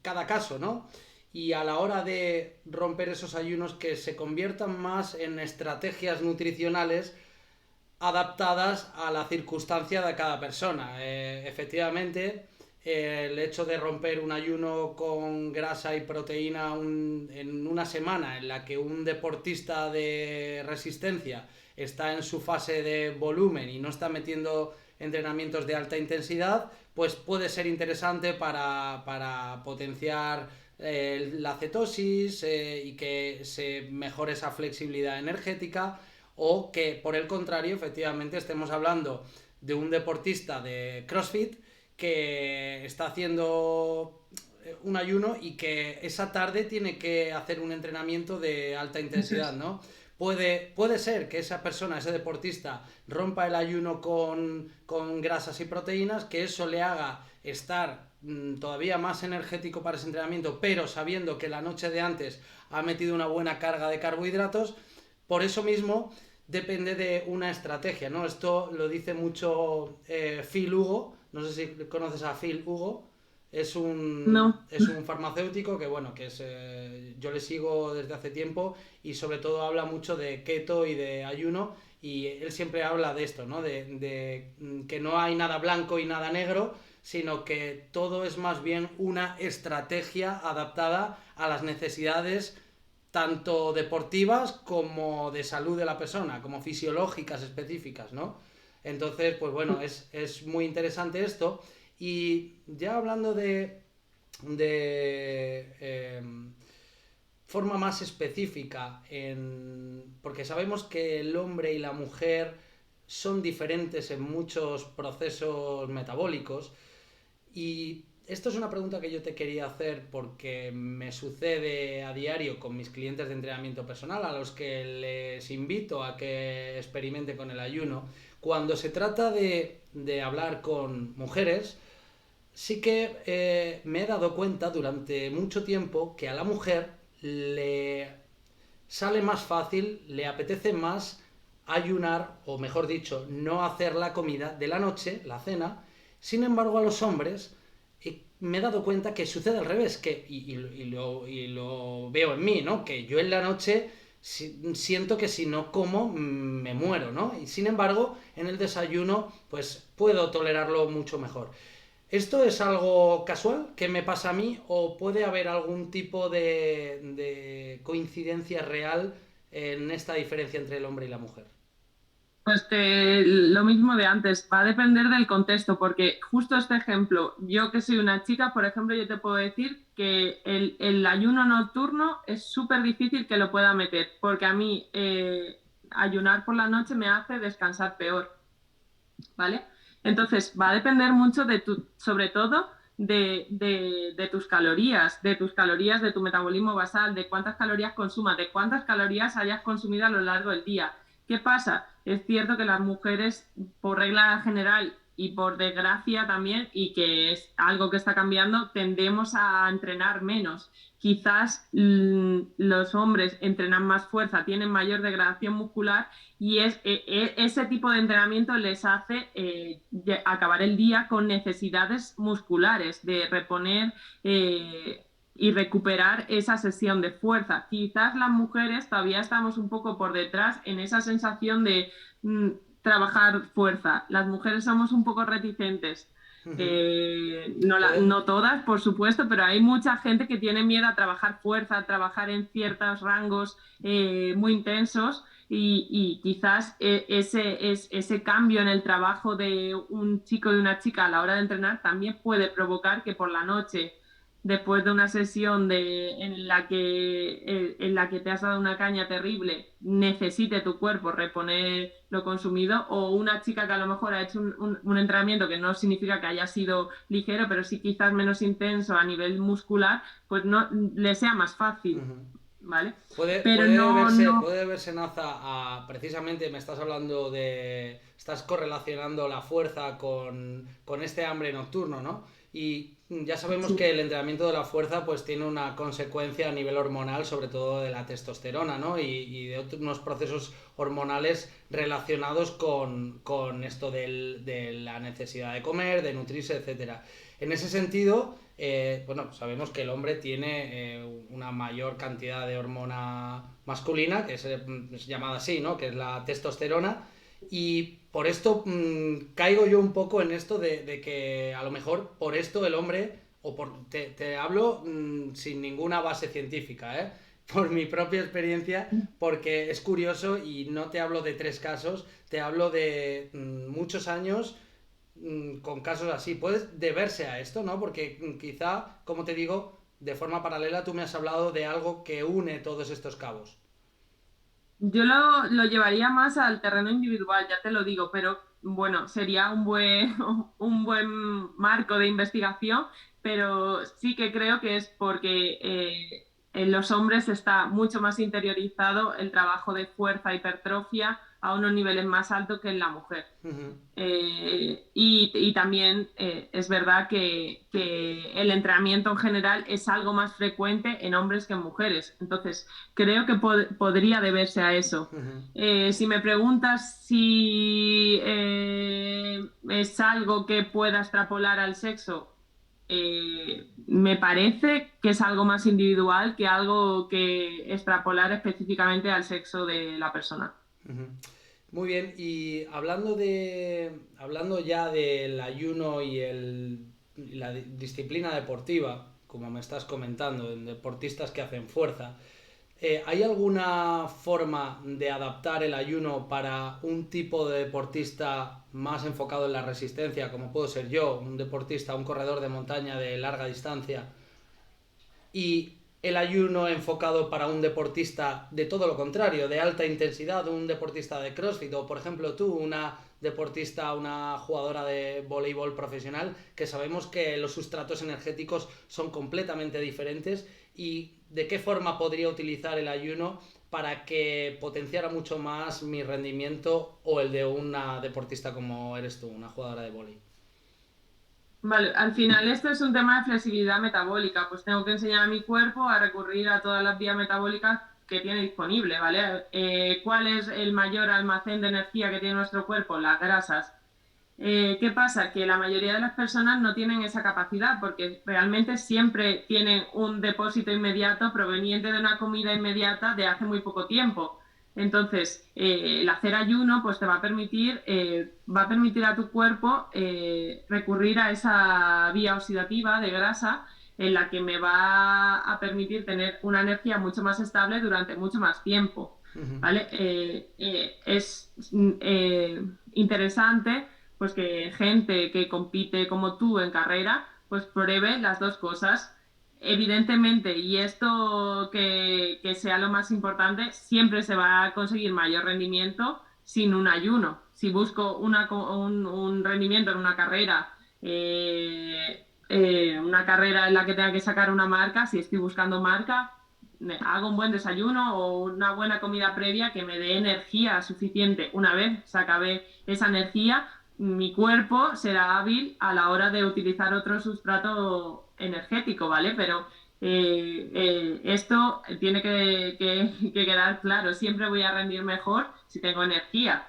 cada caso, ¿no? Y a la hora de romper esos ayunos que se conviertan más en estrategias nutricionales adaptadas a la circunstancia de cada persona. Efectivamente, el hecho de romper un ayuno con grasa y proteína en una semana en la que un deportista de resistencia está en su fase de volumen y no está metiendo entrenamientos de alta intensidad, pues puede ser interesante para potenciar la cetosis y que se mejore esa flexibilidad energética, o que por el contrario efectivamente estemos hablando de un deportista de CrossFit que está haciendo un ayuno y que esa tarde tiene que hacer un entrenamiento de alta Eso intensidad, es. ¿no? Puede ser que esa persona, ese deportista, rompa el ayuno con grasas y proteínas, que eso le haga estar todavía más energético para ese entrenamiento, pero sabiendo que la noche de antes ha metido una buena carga de carbohidratos. Por eso mismo depende de una estrategia, ¿no? Esto lo dice mucho Phil Hugo, no sé si conoces a Phil Hugo, No. es un farmacéutico que, bueno, yo le sigo desde hace tiempo y sobre todo habla mucho de keto y de ayuno, y él siempre habla de esto, ¿no? De que no hay nada blanco y nada negro, sino que todo es más bien una estrategia adaptada a las necesidades tanto deportivas como de salud de la persona, como fisiológicas específicas, ¿no? Entonces, pues bueno, es muy interesante esto. Y ya hablando de forma más específica, porque sabemos que el hombre y la mujer son diferentes en muchos procesos metabólicos, y esto es una pregunta que yo te quería hacer porque me sucede a diario con mis clientes de entrenamiento personal, a los que les invito a que experimenten con el ayuno. Cuando se trata de hablar con mujeres, sí que me he dado cuenta durante mucho tiempo que a la mujer le sale más fácil, le apetece más ayunar, o mejor dicho, no hacer la comida de la noche, la cena. Sin embargo, a los hombres me he dado cuenta que sucede al revés, y lo veo en mí, ¿no? Que yo en la noche siento que si no como me muero, ¿no? Y sin embargo, en el desayuno, pues puedo tolerarlo mucho mejor. ¿Esto es algo casual que me pasa a mí, o puede haber algún tipo de coincidencia real en esta diferencia entre el hombre y la mujer? Pues lo mismo de antes, va a depender del contexto, porque justo este ejemplo, yo que soy una chica, por ejemplo, yo te puedo decir que el ayuno nocturno es súper difícil que lo pueda meter, porque a mí ayunar por la noche me hace descansar peor, ¿vale? Entonces, va a depender mucho sobre todo de tus calorías, de tu metabolismo basal, de cuántas calorías consumas, de cuántas calorías hayas consumido a lo largo del día. ¿Qué pasa? Es cierto que las mujeres, por regla general y por desgracia también, y que es algo que está cambiando, tendemos a entrenar menos. Quizás los hombres entrenan más fuerza, tienen mayor degradación muscular y ese tipo de entrenamiento les hace acabar el día con necesidades musculares, de reponer. y recuperar esa sesión de fuerza. Quizás las mujeres todavía estamos un poco por detrás en esa sensación de trabajar fuerza. Las mujeres somos un poco reticentes. Puede, No todas, por supuesto, pero hay mucha gente que tiene miedo a trabajar fuerza, a trabajar en ciertos rangos muy intensos y quizás ese cambio en el trabajo de un chico y una chica a la hora de entrenar también puede provocar que por la noche, después de una sesión en la que te has dado una caña terrible, necesite tu cuerpo reponer lo consumido, o una chica que a lo mejor ha hecho un entrenamiento que no significa que haya sido ligero, pero sí quizás menos intenso a nivel muscular, pues no le sea más fácil, ¿vale? Pero puede verse, Naza, precisamente me estás hablando de, estás correlacionando la fuerza con este hambre nocturno, ¿no? Y ya sabemos sí. que el entrenamiento de la fuerza pues tiene una consecuencia a nivel hormonal, sobre todo de la testosterona, ¿no? Y de unos procesos hormonales relacionados con esto de la necesidad de comer, de nutrirse, etcétera. En ese sentido, bueno, sabemos que el hombre tiene una mayor cantidad de hormona masculina, que es llamada así, ¿no? Que es la testosterona. Y por esto caigo yo un poco en esto de que a lo mejor por esto el hombre, te hablo sin ninguna base científica, ¿eh? Por mi propia experiencia, porque es curioso y no te hablo de 3 casos, te hablo de muchos años con casos así. Puede deberse a esto, ¿no? Porque quizá, como te digo, de forma paralela tú me has hablado de algo que une todos estos cabos. Yo lo llevaría más al terreno individual, ya te lo digo, pero bueno, sería un buen marco de investigación, pero sí que creo que es porque en los hombres está mucho más interiorizado el trabajo de fuerza, hipertrofia a unos niveles más altos que en la mujer. Ujú, Y también es verdad que el entrenamiento en general es algo más frecuente en hombres que en mujeres. Entonces, creo que podría deberse a eso. ujú. Si me preguntas si es algo que pueda extrapolar al sexo, me parece que es algo más individual que algo que extrapolar específicamente al sexo de la persona. Ujú. Muy bien, y hablando ya del ayuno y la disciplina deportiva, como me estás comentando, en deportistas que hacen fuerza, ¿hay alguna forma de adaptar el ayuno para un tipo de deportista más enfocado en la resistencia, como puedo ser yo, un deportista, un corredor de montaña de larga distancia, y el ayuno enfocado para un deportista de todo lo contrario, de alta intensidad, un deportista de CrossFit o por ejemplo tú, una deportista, una jugadora de voleibol profesional, que sabemos que los sustratos energéticos son completamente diferentes, y de qué forma podría utilizar el ayuno para que potenciara mucho más mi rendimiento o el de una deportista como eres tú, una jugadora de voleibol. Vale, al final esto es un tema de flexibilidad metabólica, pues tengo que enseñar a mi cuerpo a recurrir a todas las vías metabólicas que tiene disponible, ¿vale? ¿Cuál es el mayor almacén de energía que tiene nuestro cuerpo? Las grasas. ¿Qué pasa? Que la mayoría de las personas no tienen esa capacidad porque realmente siempre tienen un depósito inmediato proveniente de una comida inmediata de hace muy poco tiempo. Entonces, el hacer ayuno pues te va a permitir a tu cuerpo recurrir a esa vía oxidativa de grasa en la que me va a permitir tener una energía mucho más estable durante mucho más tiempo. ¿Vale? Es interesante pues que gente que compite como tú en carrera, pues pruebe las dos cosas. Evidentemente, y esto que sea lo más importante, siempre se va a conseguir mayor rendimiento sin un ayuno. Si busco un rendimiento en una carrera en la que tenga que sacar una marca, si estoy buscando marca, hago un buen desayuno o una buena comida previa que me dé energía suficiente. Una vez se acabe esa energía, mi cuerpo será hábil a la hora de utilizar otro sustrato energético, ¿vale? Pero esto tiene que quedar claro. Siempre voy a rendir mejor si tengo energía.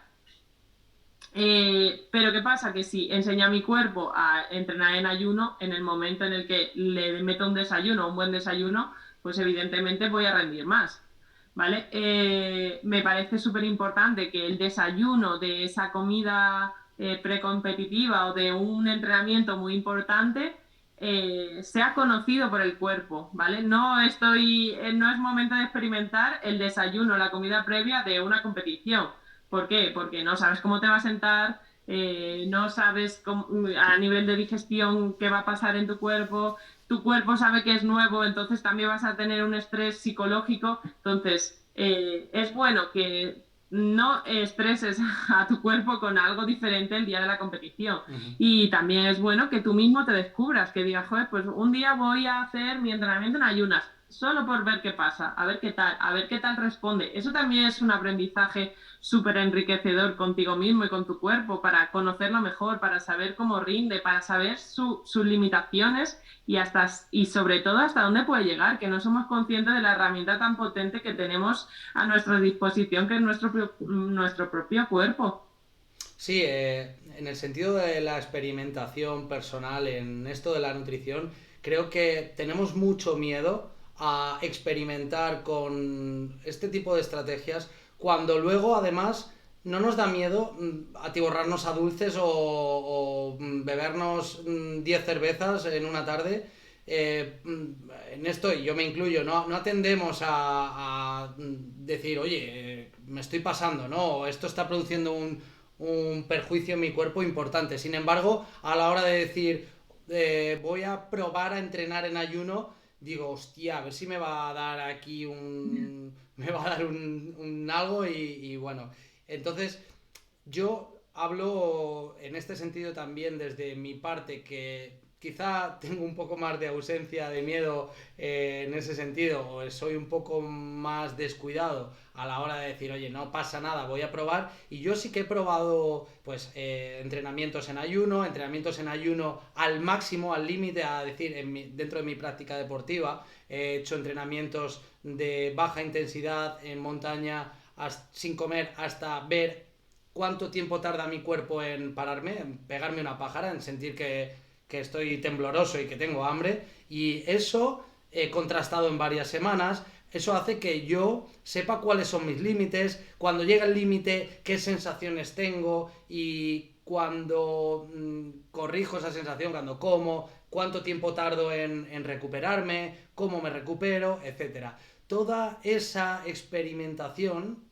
Pero ¿qué pasa? Que si enseño a mi cuerpo a entrenar en ayuno, en el momento en el que le meto un desayuno, un buen desayuno, pues evidentemente voy a rendir más. ¿Vale? Me parece súper importante que el desayuno de esa comida precompetitiva o de un entrenamiento muy importante sea conocido por el cuerpo, ¿vale? No es momento de experimentar el desayuno, la comida previa de una competición. ¿Por qué? Porque no sabes cómo te va a sentar, no sabes a nivel de digestión qué va a pasar en tu cuerpo sabe que es nuevo, entonces también vas a tener un estrés psicológico. Entonces, es bueno que no estreses a tu cuerpo con algo diferente el día de la competición. Ujú. Y también es bueno que tú mismo te descubras, que digas, joder, pues un día voy a hacer mi entrenamiento en ayunas, solo por ver qué pasa, a ver qué tal responde. Eso también es un aprendizaje súper enriquecedor contigo mismo y con tu cuerpo para conocerlo mejor, para saber cómo rinde, para saber sus limitaciones y sobre todo hasta dónde puede llegar, que no somos conscientes de la herramienta tan potente que tenemos a nuestra disposición, que es nuestro propio cuerpo. Sí, en el sentido de la experimentación personal en esto de la nutrición, creo que tenemos mucho miedo a experimentar con este tipo de estrategias cuando luego además no nos da miedo atiborrarnos a dulces o bebernos 10 cervezas en una tarde. En esto, y yo me incluyo, no atendemos a decir, oye, me estoy pasando, ¿no? Esto está produciendo un perjuicio en mi cuerpo importante. Sin embargo, a la hora de decir, voy a probar a entrenar en ayuno, digo, hostia, a ver si me va a dar aquí un... me va a dar un algo y bueno. Entonces, yo hablo en este sentido también desde mi parte, que quizá tengo un poco más de ausencia de miedo en ese sentido, o soy un poco más descuidado a la hora de decir, oye, no pasa nada, voy a probar. Y yo sí que he probado pues entrenamientos en ayuno al máximo, al límite, a decir, dentro de mi práctica deportiva. He hecho entrenamientos de baja intensidad en montaña sin comer hasta ver cuánto tiempo tarda mi cuerpo en pararme, en pegarme una pájara, en sentir que estoy tembloroso y que tengo hambre. Y eso, contrastado en varias semanas, eso hace que yo sepa cuáles son mis límites, cuando llega el límite, qué sensaciones tengo y cuando corrijo esa sensación, cuando como, cuánto tiempo tardo en recuperarme, cómo me recupero, etcétera. Toda esa experimentación,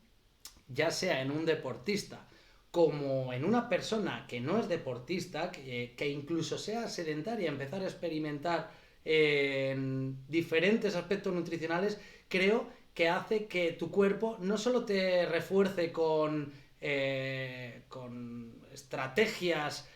ya sea en un deportista como en una persona que no es deportista, que incluso sea sedentaria, empezar a experimentar en diferentes aspectos nutricionales, creo que hace que tu cuerpo no solo te refuerce con estrategias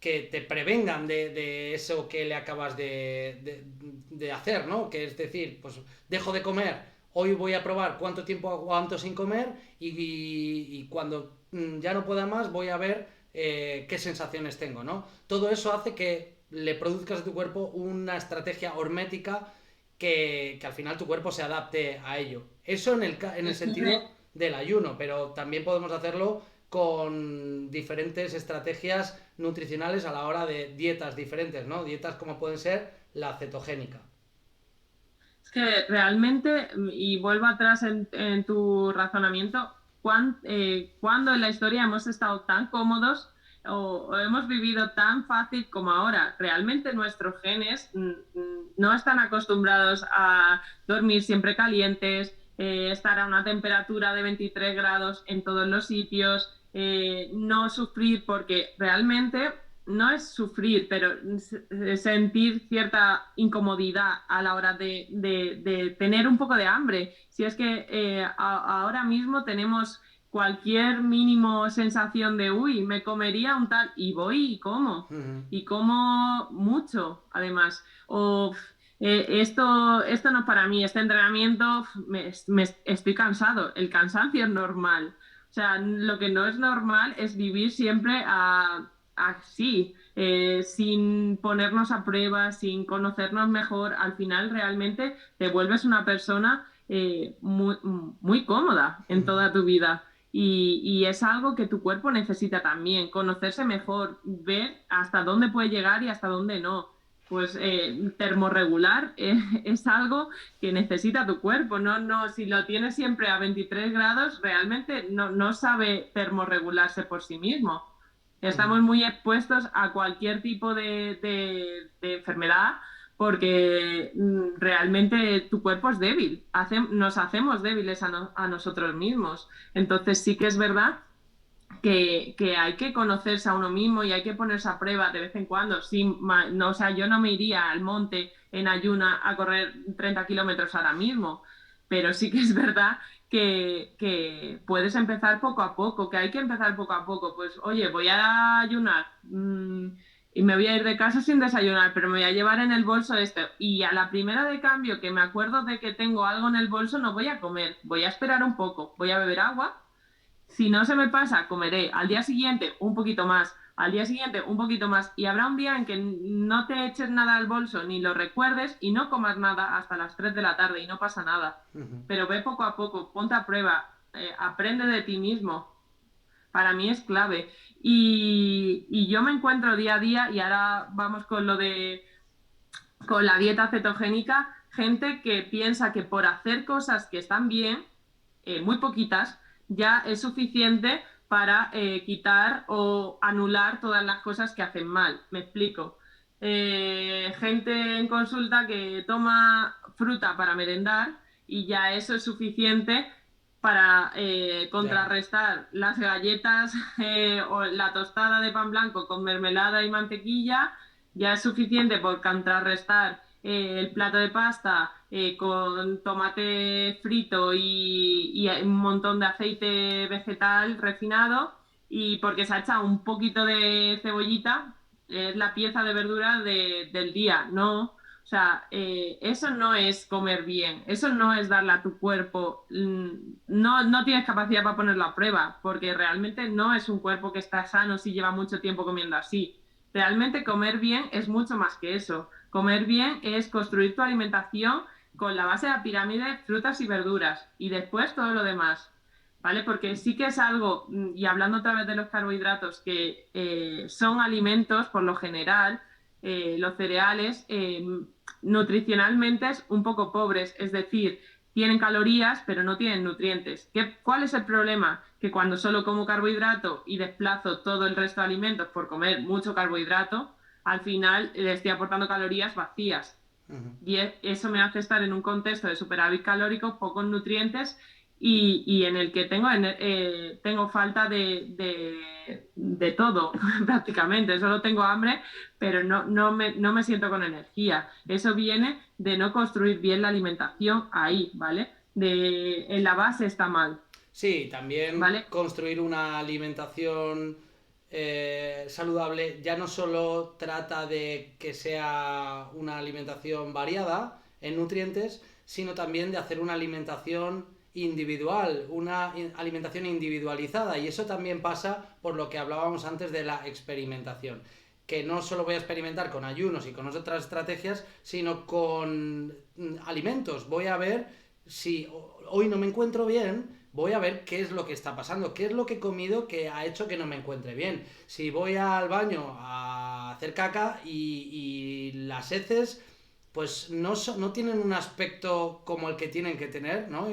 que te prevengan de eso que le acabas de hacer, ¿no? Que es decir, pues dejo de comer, hoy voy a probar cuánto tiempo aguanto sin comer y cuando ya no pueda más voy a ver qué sensaciones tengo, ¿no? Todo eso hace que le produzcas a tu cuerpo una estrategia hormética que al final tu cuerpo se adapte a ello. Eso en el sentido del ayuno, pero también podemos hacerlo con diferentes estrategias nutricionales a la hora de dietas diferentes, ¿no? Dietas como pueden ser la cetogénica. Es que realmente, y vuelvo atrás en tu razonamiento, ¿cuándo en la historia hemos estado tan cómodos o hemos vivido tan fácil como ahora? Realmente nuestros genes no están acostumbrados a dormir siempre calientes, estar a una temperatura de 23 grados en todos los sitios, no sufrir, porque realmente no es sufrir, pero sentir cierta incomodidad a la hora de tener un poco de hambre. Si es que ahora mismo tenemos cualquier mínimo sensación de, uy, me comería un tal, y voy Uh-huh. y como mucho, además. O esto no es para mí, este entrenamiento, estoy cansado, el cansancio es normal. O sea, lo que no es normal es vivir siempre así, sin ponernos a prueba, sin conocernos mejor. Al final realmente te vuelves una persona muy cómoda en Uh-huh. toda tu vida. y es algo que tu cuerpo necesita también, conocerse mejor, ver hasta dónde puede llegar y hasta dónde no. Pues termorregular es algo que necesita tu cuerpo, si lo tienes siempre a 23 grados, realmente no sabe termorregularse por sí mismo. Estamos muy expuestos a cualquier tipo de enfermedad porque realmente tu cuerpo es débil, nos hacemos débiles a nosotros mismos. Entonces sí que es verdad que hay que conocerse a uno mismo y hay que ponerse a prueba de vez en cuando. Sí, no, o sea, yo no me iría al monte en ayuna a correr 30 kilómetros ahora mismo, pero sí que es verdad que puedes empezar poco a poco, que hay que empezar poco a poco. Pues, oye, voy a ayunar y me voy a ir de casa sin desayunar, pero me voy a llevar en el bolso esto. Y a la primera de cambio que me acuerdo de que tengo algo en el bolso, no voy a comer, voy a esperar un poco, voy a beber agua. Si no se me pasa, comeré al día siguiente un poquito más, al día siguiente un poquito más, y habrá un día en que no te eches nada al bolso ni lo recuerdes y no comas nada hasta las 3 de la tarde y no pasa nada. Pero ve poco a poco, ponte a prueba, aprende de ti mismo. Para mí es clave. Y yo me encuentro día a día, y ahora vamos con la dieta cetogénica, gente que piensa que por hacer cosas que están bien, muy poquitas, ya es suficiente para quitar o anular todas las cosas que hacen mal. Me explico. Gente en consulta que toma fruta para merendar y ya eso es suficiente para Ya. contrarrestar las galletas o la tostada de pan blanco con mermelada y mantequilla, ya es suficiente por contrarrestar el plato de pasta con tomate frito y un montón de aceite vegetal refinado, y porque se ha echado un poquito de cebollita, es la pieza de verdura del día, ¿no? O sea, eso no es comer bien, eso no es darle a tu cuerpo, no tienes capacidad para ponerlo a prueba, porque realmente no es un cuerpo que está sano si lleva mucho tiempo comiendo así. Realmente comer bien es mucho más que eso. Comer bien es construir tu alimentación con la base de la pirámide, frutas y verduras, y después todo lo demás, ¿vale? Porque sí que es algo, y hablando otra vez de los carbohidratos, que son alimentos, por lo general, los cereales, nutricionalmente es un poco pobres, es decir, tienen calorías, pero no tienen nutrientes. ¿Cuál es el problema? Que cuando solo como carbohidrato y desplazo todo el resto de alimentos por comer mucho carbohidrato, al final le estoy aportando calorías vacías. Y eso me hace estar en un contexto de superávit calórico, pocos nutrientes y en el que tengo falta de todo prácticamente. Solo tengo hambre, pero no me siento con energía. Eso viene de no construir bien la alimentación ahí, ¿vale? En la base está mal, Sí, también ¿vale? construir una alimentación saludable ya no solo trata de que sea una alimentación variada en nutrientes, sino también de hacer una alimentación individual, una alimentación individualizada, y eso también pasa por lo que hablábamos antes de la experimentación, que no solo voy a experimentar con ayunos y con otras estrategias, sino con alimentos. Voy a ver si hoy no me encuentro bien, voy a ver qué es lo que está pasando, qué es lo que he comido que ha hecho que no me encuentre bien. Si voy al baño a hacer caca y las heces pues no tienen un aspecto como el que tienen que tener, ¿no?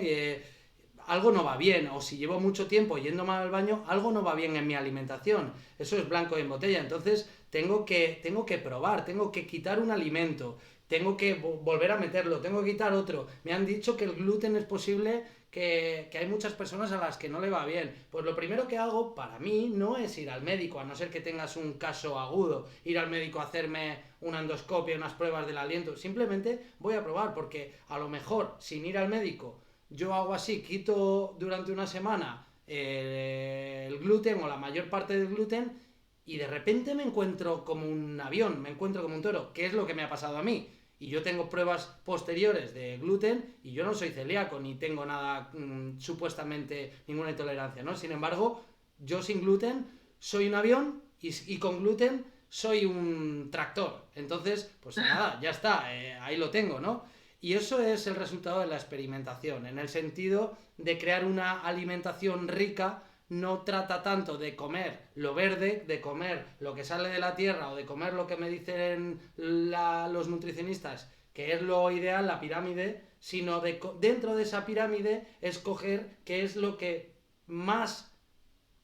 Algo no va bien, o si llevo mucho tiempo yendo mal al baño, algo no va bien en mi alimentación. Eso es blanco en botella. Entonces tengo que probar, tengo que quitar un alimento, tengo que volver a meterlo, tengo que quitar otro. Me han dicho que el gluten es posible, que hay muchas personas a las que no le va bien. Pues lo primero que hago para mí no es ir al médico, a no ser que tengas un caso agudo, ir al médico a hacerme una endoscopia, unas pruebas del aliento. Simplemente voy a probar, porque a lo mejor sin ir al médico yo hago así, quito durante una semana el gluten o la mayor parte del gluten, y de repente me encuentro como un avión, me encuentro como un toro, que es lo que me ha pasado a mí. Y yo tengo pruebas posteriores de gluten y yo no soy celíaco ni tengo nada, supuestamente ninguna intolerancia, ¿no? Sin embargo, yo sin gluten soy un avión y con gluten soy un tractor. Entonces, pues nada, ya está, ahí lo tengo, ¿no? Y eso es el resultado de la experimentación, en el sentido de crear una alimentación rica no trata tanto de comer lo verde, de comer lo que sale de la tierra o de comer lo que me dicen los nutricionistas, que es lo ideal, la pirámide, sino dentro de esa pirámide escoger qué es lo que más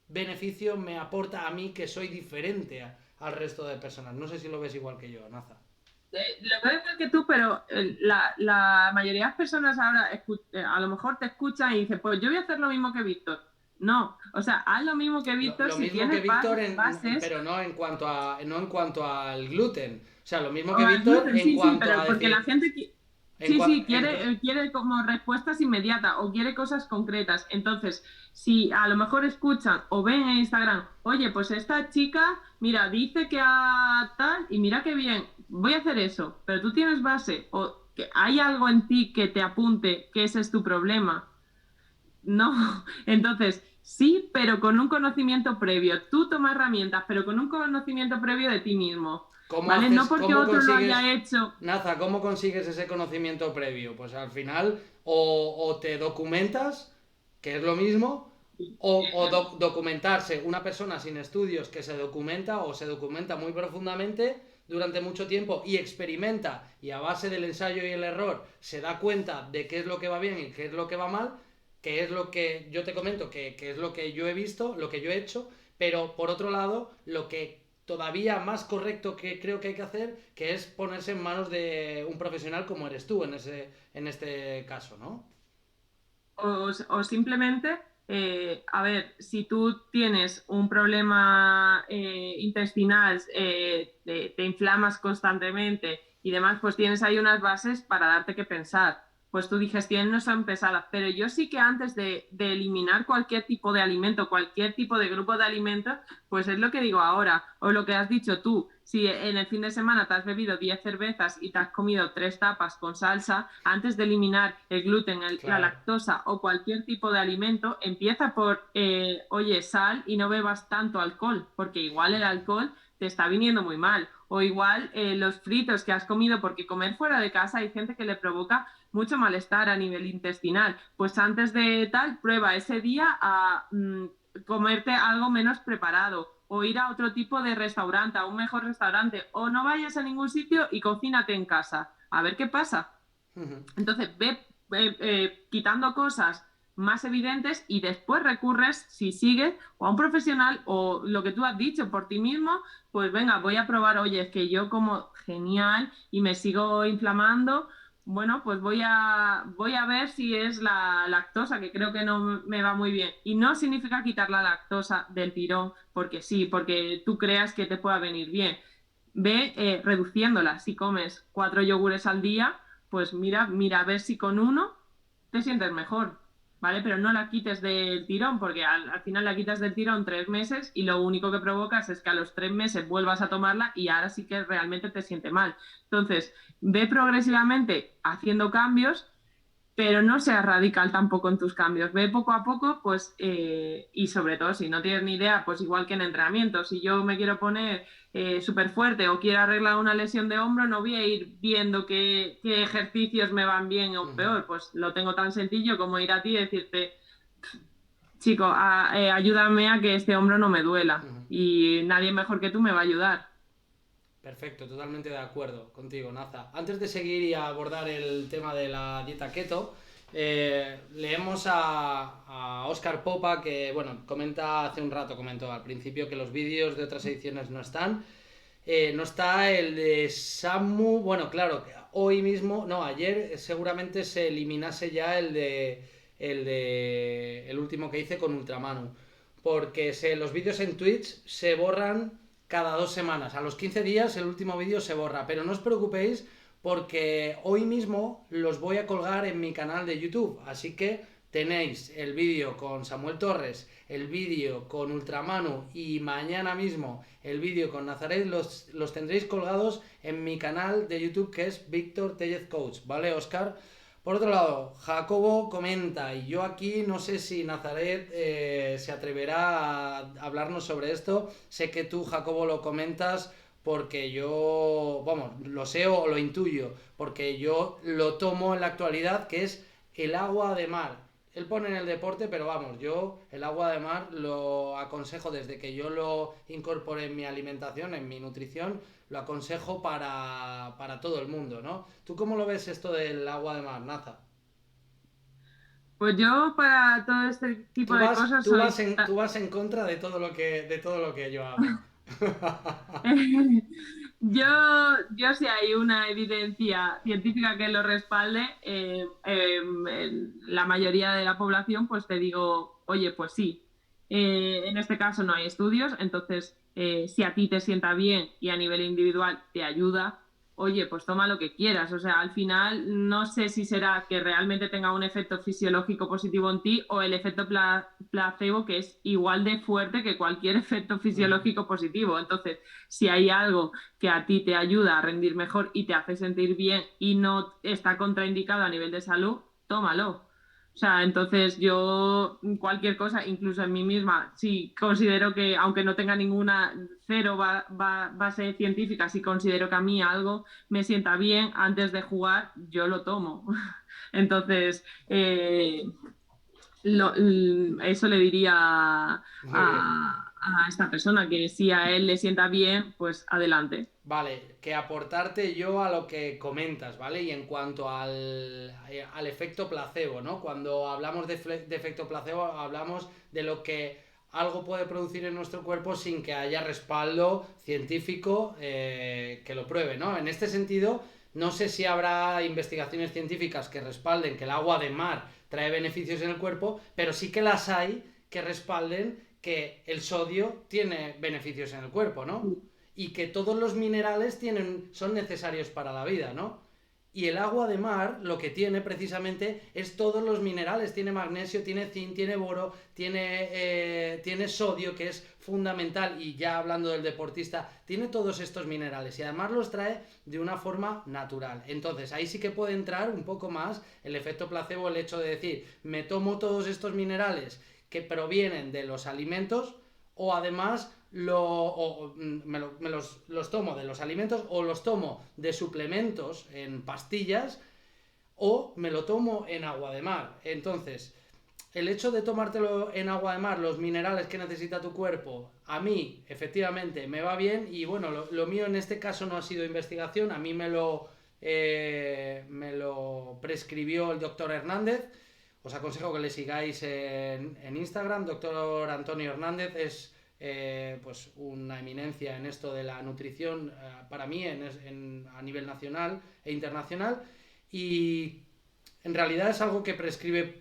beneficio me aporta a mí, que soy diferente al resto de personas. No sé si lo ves igual que yo, Naza. Lo veo igual que tú, pero la mayoría de las personas ahora a lo mejor te escuchan y dicen, pues yo voy a hacer lo mismo que Víctor. No, o sea, haz lo mismo que Víctor Lo si mismo que tienes Víctor, bases. pero no en cuanto al gluten. O sea, lo mismo O que al Víctor gluten, en sí, sí, cuanto pero a porque la decir... gente, En sí, cua- sí, en- quiere como respuestas inmediatas o quiere cosas concretas. Entonces, si a lo mejor escuchan o ven en Instagram, oye, pues esta chica, mira, dice que a tal y mira qué bien, voy a hacer eso, pero tú tienes base o que hay algo en ti que te apunte que ese es tu problema. No, entonces sí, pero con un conocimiento previo. Tú toma herramientas, pero con un conocimiento previo de ti mismo, ¿Cómo ¿vale? No haces, porque cómo otro lo haya consigues, hecho. Naza, cómo consigues ese conocimiento previo? Pues al final o te documentas, que es lo mismo, o documentarse. Una persona sin estudios que se documenta o se documenta muy profundamente durante mucho tiempo y experimenta y a base del ensayo y el error se da cuenta de qué es lo que va bien y qué es lo que va mal, que es lo que yo te comento, que es lo que yo he visto, lo que yo he hecho, pero por otro lado, lo que todavía más correcto que creo que hay que hacer, que es ponerse en manos de un profesional como eres tú en este caso, ¿no? O simplemente, a ver, si tú tienes un problema intestinal, te inflamas constantemente y demás, pues tienes ahí unas bases para darte que pensar. Pues tu digestión no son pesadas, pero yo sí que antes de eliminar cualquier tipo de alimento, cualquier tipo de grupo de alimentos, pues es lo que digo ahora, o lo que has dicho tú, si en el fin de semana te has bebido 10 cervezas y te has comido 3 tapas con salsa, antes de eliminar el gluten, la Claro. lactosa o cualquier tipo de alimento, empieza por, oye, sal y no bebas tanto alcohol, porque igual el alcohol te está viniendo muy mal. O igual los fritos que has comido, porque comer fuera de casa hay gente que le provoca mucho malestar a nivel intestinal. Pues antes de tal, prueba ese día a comerte algo menos preparado o ir a otro tipo de restaurante, a un mejor restaurante, o no vayas a ningún sitio y cocínate en casa, a ver qué pasa. Entonces, quitando cosas más evidentes y después recurres, si sigues, o a un profesional o lo que tú has dicho por ti mismo, pues venga, voy a probar, oye, es que yo como genial y me sigo inflamando, bueno, pues voy a ver si es la lactosa, que creo que no me va muy bien. Y no significa quitar la lactosa del tirón, porque sí, porque tú creas que te pueda venir bien. Ve reduciéndola. Si comes 4 yogures al día, pues mira a ver si con uno te sientes mejor, ¿vale? Pero no la quites del tirón, porque al final la quitas del tirón 3 meses y lo único que provocas es que a los 3 meses vuelvas a tomarla y ahora sí que realmente te siente mal. Entonces, ve progresivamente haciendo cambios, pero no seas radical tampoco en tus cambios. Ve poco a poco, pues, y sobre todo si no tienes ni idea, pues igual que en entrenamiento, si yo me quiero poner súper fuerte o quiero arreglar una lesión de hombro, no voy a ir viendo qué ejercicios me van bien o peor, pues lo tengo tan sencillo como ir a ti y decirte, chico, ayúdame a que este hombro no me duela y nadie mejor que tú me va a ayudar. Perfecto, totalmente de acuerdo contigo, Naza. Antes de seguir y abordar el tema de la dieta keto, leemos a Óscar Popa que, bueno, comenta hace un rato, comentó al principio que los vídeos de otras ediciones no están. No está el de Samu, bueno, claro, hoy mismo, no, ayer seguramente se eliminase ya el último que hice con Ultramanu, porque los vídeos en Twitch se borran cada 2 semanas. A los 15 días el último vídeo se borra. Pero no os preocupéis porque hoy mismo los voy a colgar en mi canal de YouTube. Así que tenéis el vídeo con Samuel Torres, el vídeo con Ultramanu y mañana mismo el vídeo con Nazaret. Los tendréis colgados en mi canal de YouTube, que es Víctor Tellez Coach. ¿Vale, Oscar? Por otro lado, Jacobo comenta, y yo aquí no sé si Nazaret se atreverá a hablarnos sobre esto. Sé que tú, Jacobo, lo comentas porque yo, vamos, lo sé o lo intuyo, porque yo lo tomo en la actualidad, que es el agua de mar. él pone en el deporte, pero vamos, yo el agua de mar lo aconsejo desde que yo lo incorporé en mi alimentación, en mi nutrición, lo aconsejo para todo el mundo, ¿no? ¿Tú cómo lo ves esto del agua de mar, Naza? Pues yo para todo este tipo Tú de vas, cosas tú soy... vas en, tú vas en contra de todo lo que yo hago. Yo, yo si hay una evidencia científica que lo respalde, en la mayoría de la población, pues te digo, oye, pues sí. En este caso no hay estudios, entonces si a ti te sienta bien y a nivel individual te ayuda, oye, pues toma lo que quieras. O sea, al final no sé si será que realmente tenga un efecto fisiológico positivo en ti o el efecto placebo que es igual de fuerte que cualquier efecto fisiológico positivo. Entonces, si hay algo que a ti te ayuda a rendir mejor y te hace sentir bien y no está contraindicado a nivel de salud, tómalo. O sea, entonces yo cualquier cosa, incluso en mí misma, si considero que, aunque no tenga ninguna base científica, si considero que a mí algo me sienta bien antes de jugar, yo lo tomo. Entonces, eso le diría Muy bien. a esta persona, que si a él le sienta bien, pues adelante. Vale, que aportarte yo a lo que comentas, ¿vale? Y en cuanto al efecto placebo, ¿no? Cuando hablamos de efecto placebo, hablamos de lo que algo puede producir en nuestro cuerpo sin que haya respaldo científico que lo pruebe, ¿no? En este sentido, no sé si habrá investigaciones científicas que respalden que el agua de mar trae beneficios en el cuerpo, pero sí que las hay que respalden que el sodio tiene beneficios en el cuerpo, ¿no? Y que todos los minerales son necesarios para la vida, ¿no? Y el agua de mar lo que tiene precisamente es todos los minerales. Tiene magnesio, tiene zinc, tiene boro, tiene sodio, que es fundamental. Y ya hablando del deportista, tiene todos estos minerales. Y además los trae de una forma natural. Entonces ahí sí que puede entrar un poco más el efecto placebo, el hecho de decir, me tomo todos estos minerales que provienen de los alimentos o además los tomo de los alimentos o los tomo de suplementos en pastillas o me lo tomo en agua de mar. Entonces, el hecho de tomártelo en agua de mar, los minerales que necesita tu cuerpo, a mí efectivamente me va bien y bueno, lo mío en este caso no ha sido investigación, a mí me lo prescribió el doctor Hernández. Os aconsejo que le sigáis en Instagram, doctor Antonio Hernández, es pues una eminencia en esto de la nutrición para mí a nivel nacional e internacional y en realidad es algo que prescribe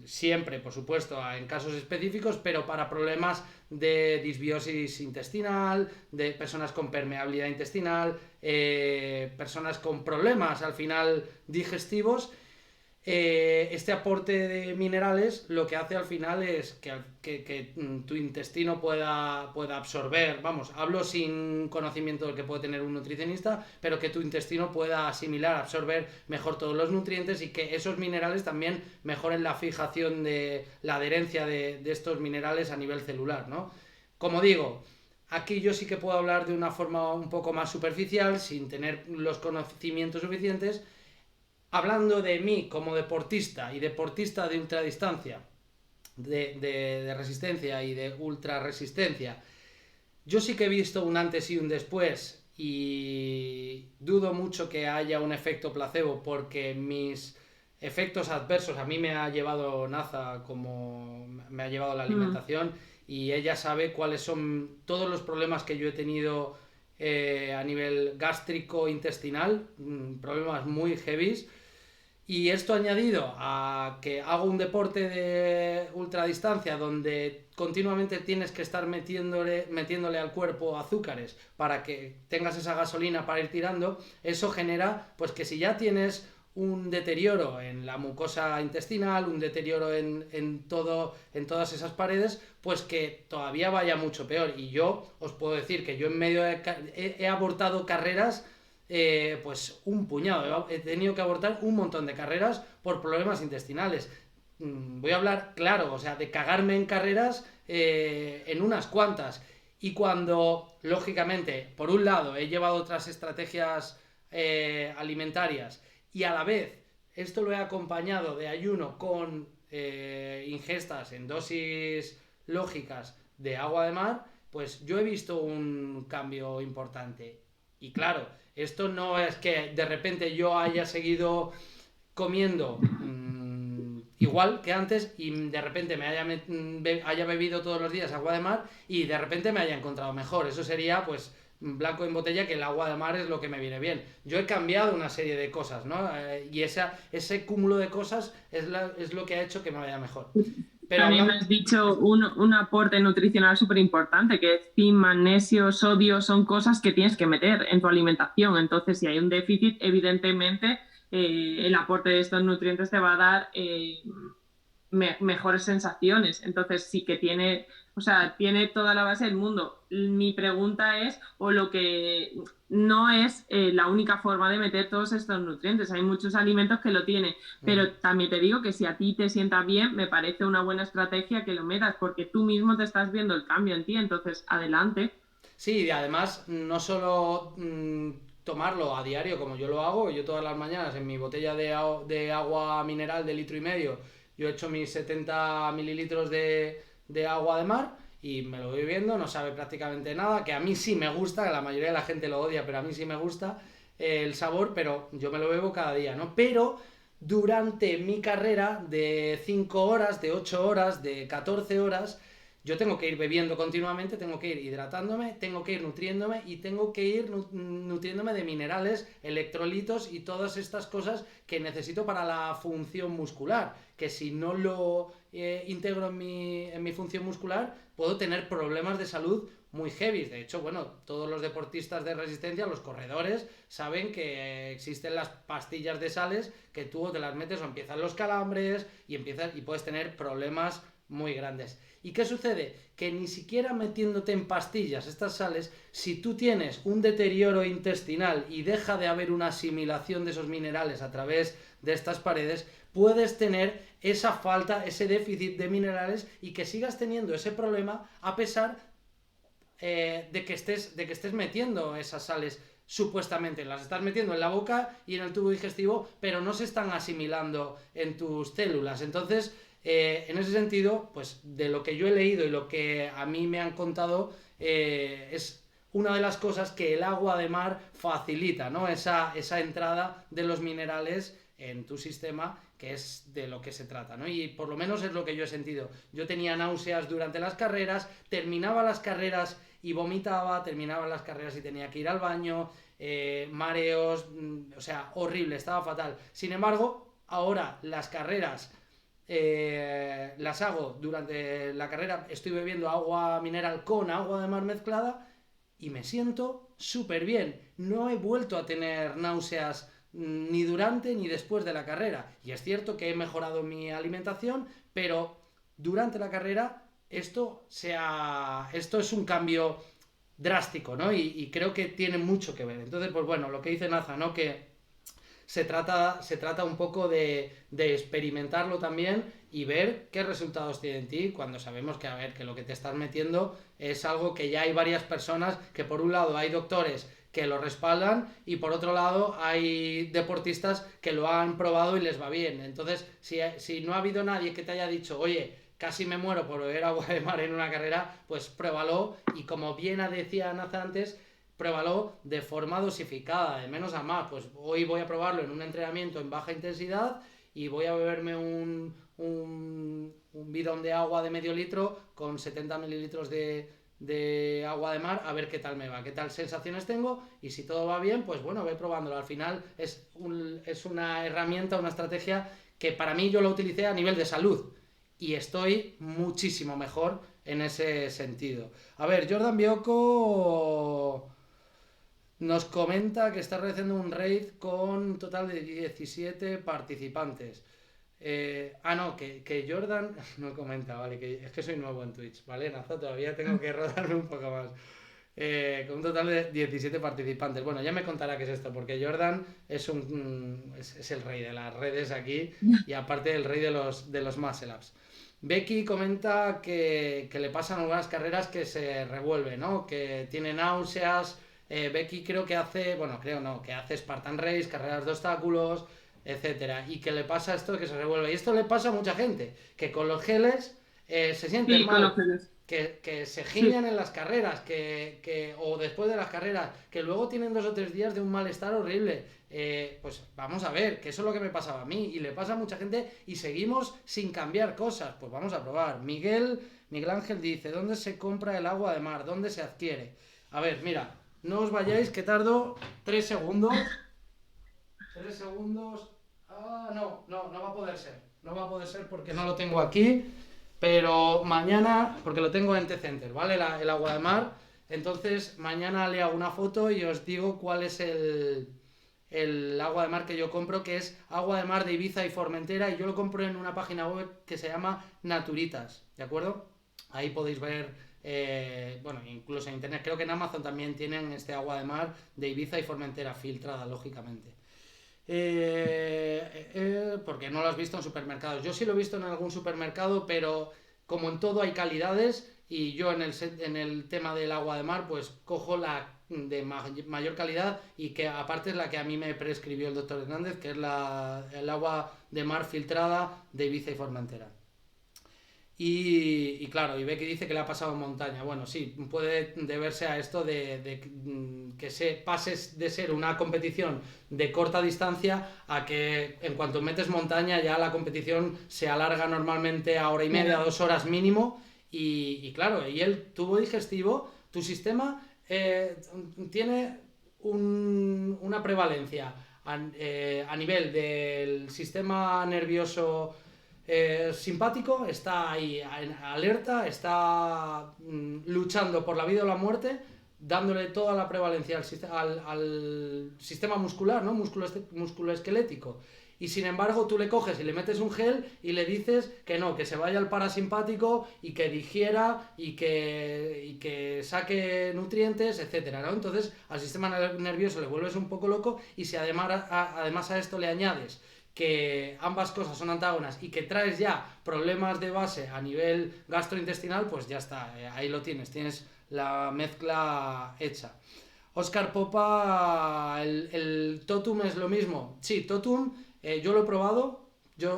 siempre, por supuesto, en casos específicos, pero para problemas de disbiosis intestinal, de personas con permeabilidad intestinal, personas con problemas al final digestivos. Este aporte de minerales lo que hace al final es que tu intestino pueda absorber, vamos, hablo sin conocimiento del que puede tener un nutricionista, pero que tu intestino pueda asimilar, absorber mejor todos los nutrientes y que esos minerales también mejoren la fijación de la adherencia de estos minerales a nivel celular, ¿no? Como digo, aquí yo sí que puedo hablar de una forma un poco más superficial, sin tener los conocimientos suficientes. Hablando de mí como deportista y deportista de ultradistancia, de resistencia y de ultra resistencia, yo sí que he visto un antes y un después y dudo mucho que haya un efecto placebo porque mis efectos adversos a mí me ha llevado Naza como me ha llevado la Mm. alimentación y ella sabe cuáles son todos los problemas que yo he tenido a nivel gástrico intestinal, problemas muy heavies y esto añadido a que hago un deporte de ultradistancia donde continuamente tienes que estar metiéndole al cuerpo azúcares para que tengas esa gasolina para ir tirando, eso genera pues que si ya tienes un deterioro en la mucosa intestinal, un deterioro en todas esas paredes, pues que todavía vaya mucho peor. Y yo os puedo decir que yo en medio he abortado carreras pues un puñado. He tenido que abortar un montón de carreras por problemas intestinales. Voy a hablar claro, o sea, de cagarme en carreras en unas cuantas. Y cuando, lógicamente, por un lado he llevado otras estrategias alimentarias y a la vez esto lo he acompañado de ayuno con ingestas en dosis lógicas de agua de mar, pues yo he visto un cambio importante. Y claro, esto no es que de repente yo haya seguido comiendo igual que antes y de repente haya bebido todos los días agua de mar y de repente me haya encontrado mejor. Eso sería pues blanco en botella, que el agua de mar es lo que me viene bien. Yo he cambiado una serie de cosas, ¿no? Y ese cúmulo de cosas es lo que ha hecho que me vaya mejor. Pero también me has dicho un aporte nutricional súper importante, que es zinc, magnesio, sodio, son cosas que tienes que meter en tu alimentación. Entonces, si hay un déficit, evidentemente el aporte de estos nutrientes te va a dar mejores sensaciones. Entonces sí que tiene, o sea, tiene toda la base del mundo. Mi pregunta es, o lo que no es la única forma de meter todos estos nutrientes. Hay muchos alimentos que lo tienen, pero también te digo que si a ti te sienta bien, me parece una buena estrategia que lo metas, porque tú mismo te estás viendo el cambio en ti, entonces adelante. Sí, y además no solo tomarlo a diario como yo lo hago, yo todas las mañanas en mi botella de agua mineral de 1,5 litros, yo echo mis 70 mililitros de agua de mar y me lo voy bebiendo, no sabe prácticamente nada, que a mí sí me gusta, que la mayoría de la gente lo odia, pero a mí sí me gusta el sabor, pero yo me lo bebo cada día, ¿no? Pero durante mi carrera de 5 horas, de 8 horas, de 14 horas, yo tengo que ir bebiendo continuamente, tengo que ir hidratándome, tengo que ir nutriéndome y tengo que ir nutriéndome de minerales, electrolitos y todas estas cosas que necesito para la función muscular. Que si no lo integro en mi función muscular, puedo tener problemas de salud muy heavy. De hecho, bueno, todos los deportistas de resistencia, los corredores, saben que existen las pastillas de sales que tú te las metes o empiezan los calambres y puedes tener problemas muy grandes. ¿Y qué sucede? Que ni siquiera metiéndote en pastillas estas sales, si tú tienes un deterioro intestinal y deja de haber una asimilación de esos minerales a través de estas paredes, puedes tener esa falta, ese déficit de minerales y que sigas teniendo ese problema a pesar de que estés metiendo esas sales. Supuestamente las estás metiendo en la boca y en el tubo digestivo, pero no se están asimilando en tus células. Entonces, en ese sentido, pues de lo que yo he leído y lo que a mí me han contado, es una de las cosas que el agua de mar facilita, ¿no? Esa entrada de los minerales en tu sistema, que es de lo que se trata, ¿no? Y por lo menos es lo que yo he sentido. Yo tenía náuseas durante las carreras, terminaba las carreras y vomitaba, terminaba las carreras y tenía que ir al baño, mareos, o sea, horrible, estaba fatal. Sin embargo, ahora las carreras las hago durante la carrera, estoy bebiendo agua mineral con agua de mar mezclada y me siento súper bien. No he vuelto a tener náuseas ni durante ni después de la carrera. Y es cierto que he mejorado mi alimentación, pero durante la carrera esto es un cambio drástico, ¿no? Y creo que tiene mucho que ver. Entonces, pues bueno, lo que dice Naza, ¿no? Que se trata un poco de experimentarlo también y ver qué resultados tiene en ti, cuando sabemos que, a ver, que lo que te estás metiendo es algo que ya hay varias personas, que por un lado hay doctores que lo respaldan y por otro lado hay deportistas que lo han probado y les va bien. Entonces, si no ha habido nadie que te haya dicho, oye, casi me muero por beber agua de mar en una carrera, pues pruébalo. Y como bien decía Naza antes, pruébalo de forma dosificada, de menos a más. Pues hoy voy a probarlo en un entrenamiento en baja intensidad y voy a beberme un bidón de agua de medio litro con 70 mililitros de agua de mar, a ver qué tal me va, qué tal sensaciones tengo, y si todo va bien, pues bueno, voy probándolo. Al final es una herramienta, una estrategia que para mí yo la utilicé a nivel de salud y estoy muchísimo mejor en ese sentido. A ver, Jordan Biocco nos comenta que está realizando un raid con un total de 17 participantes. No, que Jordan no comenta, vale, que es que soy nuevo en Twitch, ¿vale? Nazo, todavía tengo que rodarme un poco más. Con un total de 17 participantes. Bueno, ya me contará qué es esto, porque Jordan es el rey de las redes aquí y aparte el rey de los muscle ups. Becky comenta que le pasan algunas carreras que se revuelve, ¿no? Que tiene náuseas. Becky creo que hace, bueno, creo no, que hace Spartan Race, carreras de obstáculos. etcétera, y que le pasa esto que se revuelve. Y esto le pasa a mucha gente, que con los geles se sienten Sí, con mal, los geles. que se Sí. giñan en las carreras, o después de las carreras, que luego tienen 2 o 3 días de un malestar horrible. Pues vamos a ver, que eso es lo que me pasaba a mí y le pasa a mucha gente y seguimos sin cambiar cosas. Pues vamos a probar. Miguel Ángel dice, ¿dónde se compra el agua de mar? ¿Dónde se adquiere? A ver, mira, no os vayáis que tardo 3 segundos. 3 segundos. Ah, no va a poder ser. No va a poder ser porque no lo tengo aquí. Pero mañana, porque lo tengo en T-Center, ¿vale? El agua de mar. Entonces, mañana le hago una foto y os digo cuál es el agua de mar que yo compro, que es agua de mar de Ibiza y Formentera. Y yo lo compro en una página web que se llama Naturitas, ¿de acuerdo? Ahí podéis ver, bueno, incluso en internet, creo que en Amazon también tienen este agua de mar de Ibiza y Formentera, filtrada, lógicamente. Porque no lo has visto en supermercados. Yo sí lo he visto en algún supermercado, pero como en todo hay calidades y yo en el tema del agua de mar pues cojo la de mayor calidad y que aparte es la que a mí me prescribió el doctor Hernández, que es el agua de mar filtrada de Ibiza y Formentera. Y claro, y Becky dice que le ha pasado en montaña. Bueno, sí, puede deberse a esto de que se pases de ser una competición de corta distancia a que en cuanto metes montaña ya la competición se alarga normalmente a hora y media, 2 horas mínimo. Y claro, y el tubo digestivo, tu sistema tiene una prevalencia a nivel del sistema nervioso simpático, está ahí alerta, está luchando por la vida o la muerte, dándole toda la prevalencia al sistema muscular, ¿no? Musculoesquelético. Y sin embargo tú le coges y le metes un gel y le dices que no, que se vaya al parasimpático y que digiera y que saque nutrientes, etcétera, ¿no? Entonces al sistema nervioso le vuelves un poco loco y si además a esto le añades que ambas cosas son antágonas y que traes ya problemas de base a nivel gastrointestinal, pues ya está, ahí lo tienes la mezcla hecha. Oscar Popa, el Totum es lo mismo. Sí, Totum, yo lo he probado,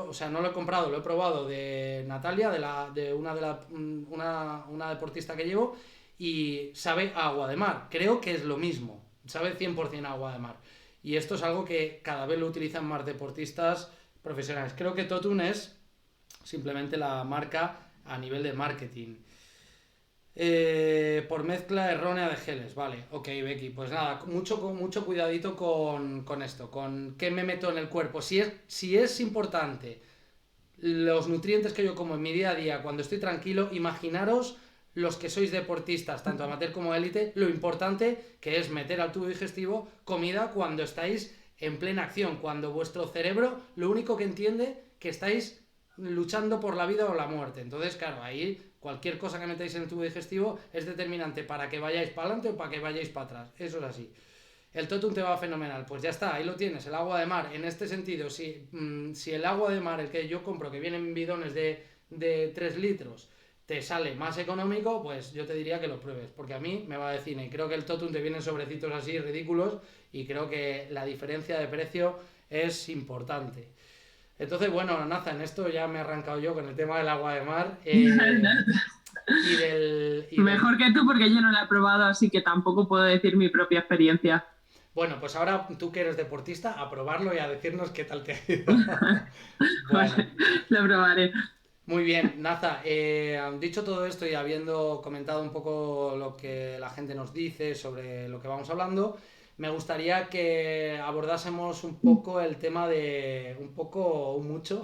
o sea, no lo he comprado, lo he probado de Natalia, una deportista que llevo, y sabe a agua de mar. Creo que es lo mismo, sabe 100% a agua de mar. Y esto es algo que cada vez lo utilizan más deportistas profesionales. Creo que Totum es simplemente la marca a nivel de marketing. Por mezcla errónea de geles, vale, ok, Becky, pues nada, mucho cuidadito con esto, con qué me meto en el cuerpo. Si es importante los nutrientes que yo como en mi día a día cuando estoy tranquilo, imaginaros los que sois deportistas, tanto amateur como élite, lo importante que es meter al tubo digestivo comida cuando estáis en plena acción, cuando vuestro cerebro lo único que entiende que estáis luchando por la vida o la muerte. Entonces, claro, ahí cualquier cosa que metáis en el tubo digestivo es determinante para que vayáis para adelante o para que vayáis para atrás. Eso es así. El Totum te va fenomenal. Pues ya está, ahí lo tienes, el agua de mar. En este sentido, si el agua de mar, el que yo compro, que viene en bidones de 3 litros, te sale más económico, pues yo te diría que lo pruebes. Porque a mí me va de cine. Y creo que el Totum te viene en sobrecitos así ridículos. Y creo que la diferencia de precio es importante. Entonces, bueno, Naza, en esto ya me he arrancado yo con el tema del agua de mar. Y del. Mejor que tú porque yo no la he probado, así que tampoco puedo decir mi propia experiencia. Bueno, pues ahora tú que eres deportista, a probarlo y a decirnos qué tal te ha ido. Bueno, Vale, lo probaré. muy bien, Naza. Dicho todo esto y habiendo comentado un poco lo que la gente nos dice sobre lo que vamos hablando, me gustaría que abordásemos un poco el tema un poco o mucho,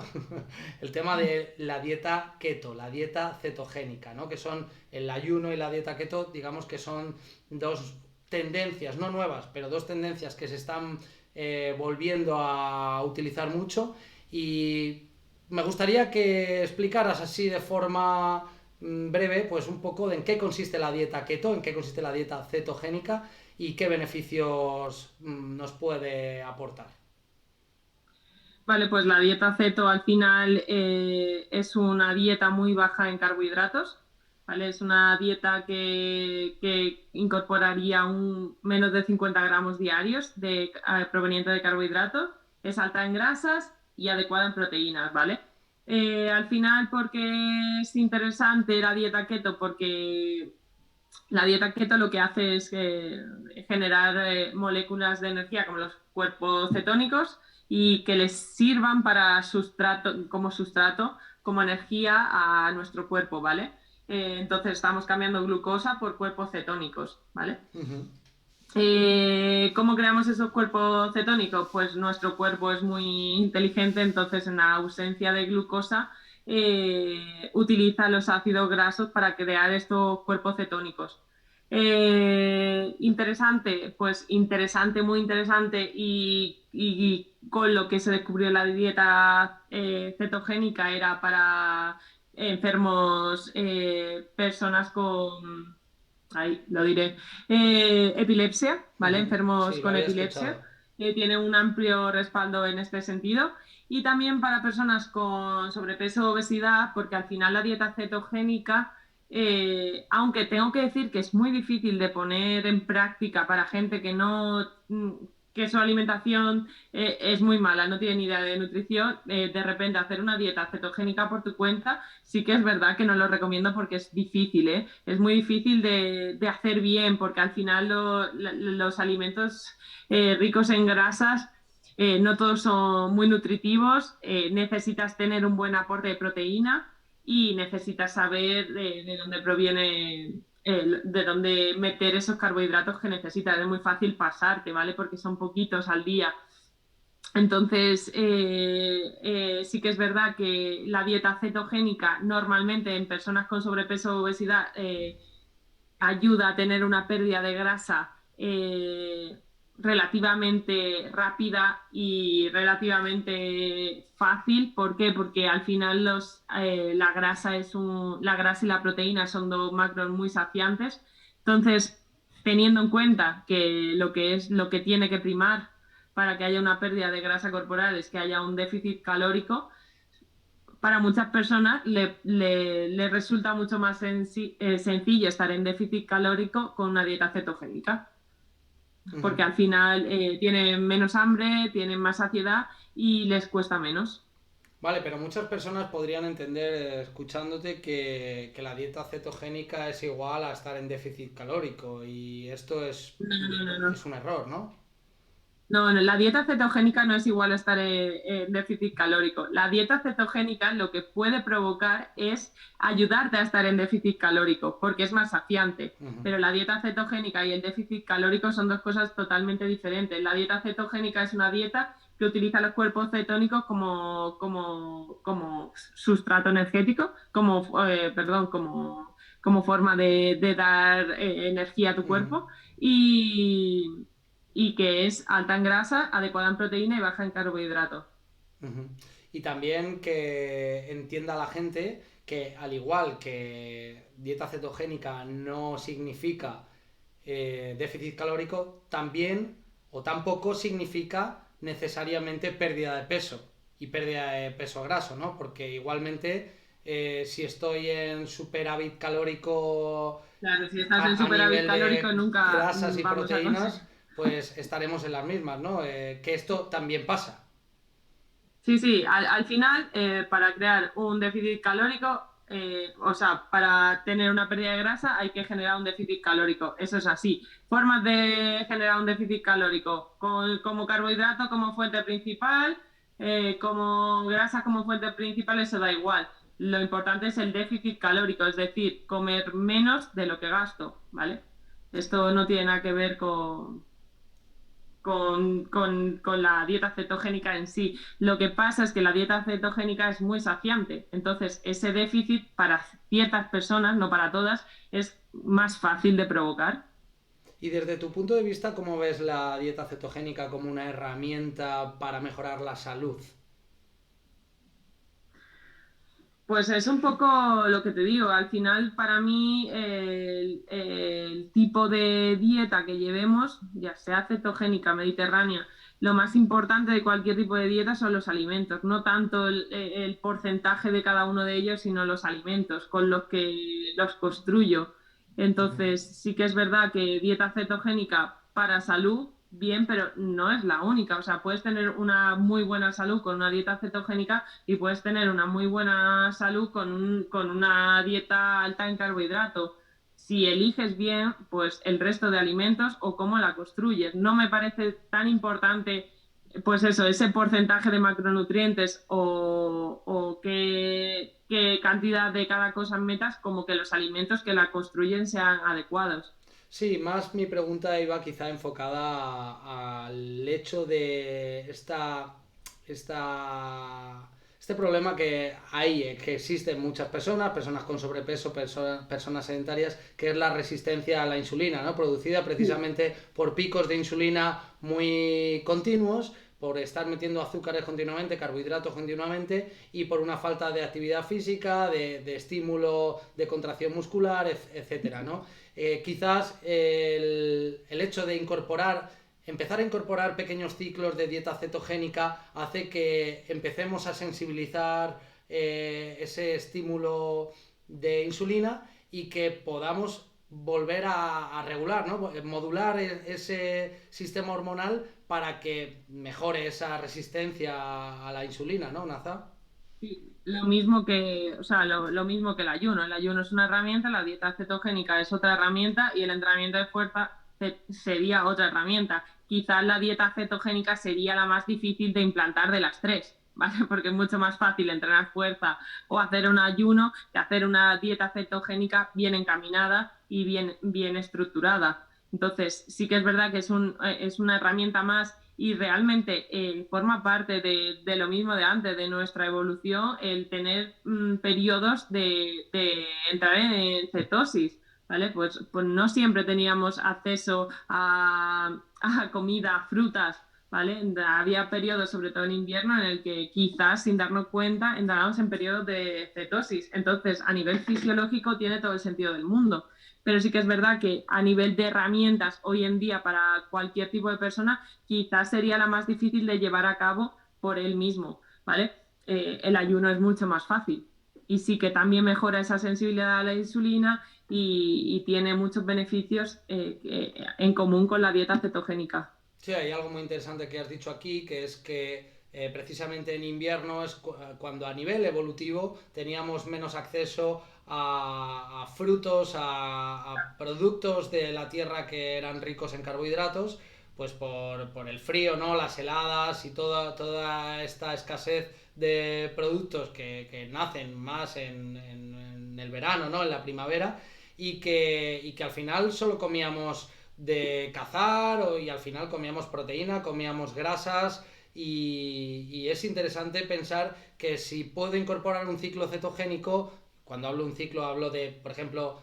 el tema de la dieta keto, la dieta cetogénica, ¿no? Que son el ayuno y la dieta keto, digamos que son dos tendencias, no nuevas, pero dos tendencias que se están volviendo a utilizar mucho y me gustaría que explicaras así de forma breve, pues un poco de en qué consiste la dieta keto, en qué consiste la dieta cetogénica y qué beneficios nos puede aportar. Vale, pues la dieta ceto al final es una dieta muy baja en carbohidratos, ¿vale? Es una dieta que incorporaría menos de 50 gramos diarios proveniente de carbohidratos. es alta en grasas y adecuada en proteínas, ¿vale? Al final, ¿por qué es interesante la dieta keto? Porque la dieta keto lo que hace es generar moléculas de energía como los cuerpos cetónicos y que les sirvan para sustrato, como energía a nuestro cuerpo, ¿vale? Entonces estamos cambiando glucosa por cuerpos cetónicos, ¿vale? Ujú. ¿Cómo creamos esos cuerpos cetónicos? Pues nuestro cuerpo es muy inteligente, entonces en la ausencia de glucosa utiliza los ácidos grasos para crear estos cuerpos cetónicos. Interesante, pues interesante, muy interesante y con lo que se descubrió la dieta cetogénica era para enfermos, personas con ahí lo diré, epilepsia, ¿vale? Ujú. Enfermos Sí, lo con había epilepsia, escuchado. tiene un amplio respaldo en este sentido. Y también para personas con sobrepeso o obesidad, porque al final la dieta cetogénica, aunque tengo que decir que es muy difícil de poner en práctica para gente que no, que su alimentación es muy mala, no tiene ni idea de nutrición, de repente hacer una dieta cetogénica por tu cuenta, sí que es verdad que no lo recomiendo porque es difícil, ¿eh? Es muy difícil de hacer bien porque al final los alimentos ricos en grasas no todos son muy nutritivos, necesitas tener un buen aporte de proteína y necesitas saber de dónde proviene, de dónde meter esos carbohidratos que necesitas. Es muy fácil pasarte, ¿vale? Porque son poquitos al día. Entonces, sí que es verdad que la dieta cetogénica normalmente en personas con sobrepeso o obesidad ayuda a tener una pérdida de grasa relativamente rápida y relativamente fácil. ¿Por qué? Porque al final la grasa y la proteína son dos macros muy saciantes. Entonces, teniendo en cuenta que lo que tiene que primar para que haya una pérdida de grasa corporal es que haya un déficit calórico, para muchas personas le resulta mucho más sencillo estar en déficit calórico con una dieta cetogénica, porque Ujú. al final tienen menos hambre, tienen más saciedad y les cuesta menos. Vale, pero muchas personas podrían entender, escuchándote, que la dieta cetogénica es igual a estar en déficit calórico y esto No, no, no, no. es un error, ¿no? No, no, la dieta cetogénica no es igual a estar en déficit calórico. La dieta cetogénica lo que puede provocar es ayudarte a estar en déficit calórico, porque es más saciante. Ujú. Pero la dieta cetogénica y el déficit calórico son dos cosas totalmente diferentes. La dieta cetogénica es una dieta que utiliza los cuerpos cetónicos como sustrato energético, perdón, como forma de dar energía a tu Ujú. cuerpo. Y que es alta en grasa, adecuada en proteína y baja en carbohidratos. Ujú. Y también que entienda la gente que al igual que dieta cetogénica no significa déficit calórico, también o tampoco significa necesariamente pérdida de peso y pérdida de peso graso, ¿no? Porque igualmente si estoy en superávit calórico Claro, si estás en a superávit nivel calórico de nunca grasas y vamos a proteínas, conseguir. pues estaremos en las mismas, ¿no? Que esto también pasa. Sí, sí, al final, para crear un déficit calórico, o sea, para tener una pérdida de grasa hay que generar un déficit calórico. Eso es así. Formas de generar un déficit calórico, como carbohidrato como fuente principal, como grasa como fuente principal, eso da igual. Lo importante es el déficit calórico, es decir, comer menos de lo que gasto, ¿vale? Esto no tiene nada que ver con la dieta cetogénica en sí. Lo que pasa es que la dieta cetogénica es muy saciante, entonces ese déficit para ciertas personas, no para todas, es más fácil de provocar. Y desde tu punto de vista, ¿cómo ves la dieta cetogénica como una herramienta para mejorar la salud? Pues es un poco lo que te digo, al final para mí el tipo de dieta que llevemos, ya sea cetogénica, mediterránea, lo más importante de cualquier tipo de dieta son los alimentos, no tanto el porcentaje de cada uno de ellos, sino los alimentos con los que los construyo. Ujú. Entonces, sí que es verdad que dieta cetogénica para salud, bien, pero no es la única. O sea, puedes tener una muy buena salud con una dieta cetogénica y puedes tener una muy buena salud con una dieta alta en carbohidrato. Si eliges bien, pues el resto de alimentos o cómo la construyes. No me parece tan importante, pues eso, ese porcentaje de macronutrientes o qué cantidad de cada cosa metas, como que los alimentos que la construyen sean adecuados. Sí, más mi pregunta iba quizá enfocada al hecho de este problema que hay, que existen muchas personas, personas con sobrepeso, personas sedentarias, que es la resistencia a la insulina, ¿no? Producida precisamente por picos de insulina muy continuos, por estar metiendo azúcares continuamente, carbohidratos continuamente y por una falta de actividad física, de estímulo, de contracción muscular, etcétera, ¿no? Quizás el hecho de empezar a incorporar pequeños ciclos de dieta cetogénica hace que empecemos a sensibilizar ese estímulo de insulina y que podamos volver a regular, ¿no? Modular ese sistema hormonal para que mejore esa resistencia a la insulina, ¿no, Naza? Sí, lo mismo que, o sea, lo mismo que el ayuno. El ayuno es una herramienta, la dieta cetogénica es otra herramienta y el entrenamiento de fuerza sería otra herramienta. Quizás la dieta cetogénica sería la más difícil de implantar de las tres, ¿vale? Porque es mucho más fácil entrenar fuerza o hacer un ayuno que hacer una dieta cetogénica bien encaminada y bien estructurada. Entonces, sí que es verdad que es una herramienta más y realmente forma parte de lo mismo de antes, de nuestra evolución, el tener periodos de entrar en cetosis. ¿Vale? Pues no siempre teníamos acceso a comida, a frutas, ¿vale? Había periodos, sobre todo en invierno, en el que quizás sin darnos cuenta entrábamos en periodos de cetosis. Entonces, a nivel fisiológico tiene todo el sentido del mundo. Pero sí que es verdad que a nivel de herramientas hoy en día para cualquier tipo de persona, quizás sería la más difícil de llevar a cabo por él mismo, ¿vale? El ayuno es mucho más fácil y sí que también mejora esa sensibilidad a la insulina y tiene muchos beneficios en común con la dieta cetogénica. Sí, hay algo muy interesante que has dicho aquí, que es que precisamente en invierno es cuando a nivel evolutivo teníamos menos acceso a frutos, a productos de la tierra que eran ricos en carbohidratos, pues por el frío, ¿no? Las heladas y toda esta escasez de productos que nacen más en el verano, ¿no? En la primavera, y que al final solo comíamos de cazar y al final comíamos proteína, comíamos grasas y es interesante pensar que si puedo incorporar un ciclo cetogénico, cuando hablo de un ciclo hablo de, por ejemplo,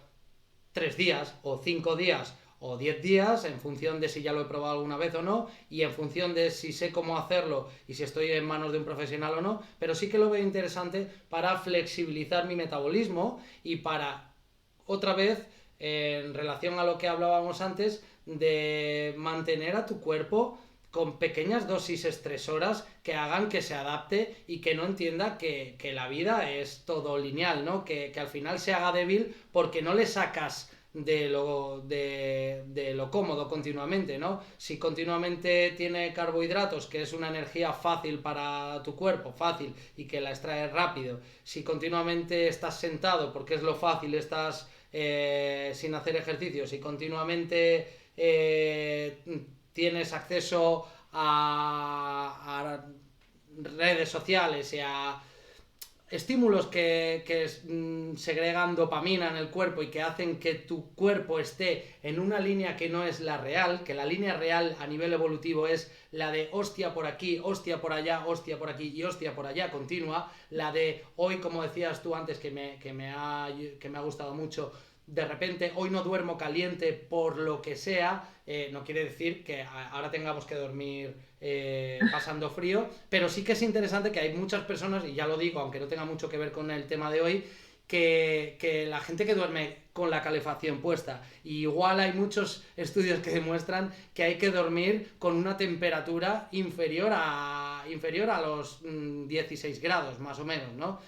3 días o 5 días o 10 días en función de si ya lo he probado alguna vez o no y en función de si sé cómo hacerlo y si estoy en manos de un profesional o no, pero sí que lo veo interesante para flexibilizar mi metabolismo y para otra vez en relación a lo que hablábamos antes de mantener a tu cuerpo con pequeñas dosis estresoras que hagan que se adapte y que no entienda que la vida es todo lineal, ¿no? Que al final se haga débil porque no le sacas de lo cómodo continuamente, ¿no? Si continuamente tiene carbohidratos, que es una energía fácil para tu cuerpo, fácil, y que la extraes rápido, si continuamente estás sentado porque es lo fácil, estás sin hacer ejercicios y continuamente tienes acceso a redes sociales y a estímulos que segregan dopamina en el cuerpo y que hacen que tu cuerpo esté en una línea que no es la real, que la línea real a nivel evolutivo es la de hostia por aquí, hostia por allá, hostia por aquí y hostia por allá continua, la de hoy, como decías tú antes, que me ha gustado mucho, de repente hoy no duermo caliente por lo que sea, no quiere decir que ahora tengamos que dormir pasando frío, pero sí que es interesante que hay muchas personas, y ya lo digo, aunque no tenga mucho que ver con el tema de hoy, que la gente que duerme con la calefacción puesta, y igual hay muchos estudios que demuestran que hay que dormir con una temperatura inferior a los 16 grados, más o menos, ¿no?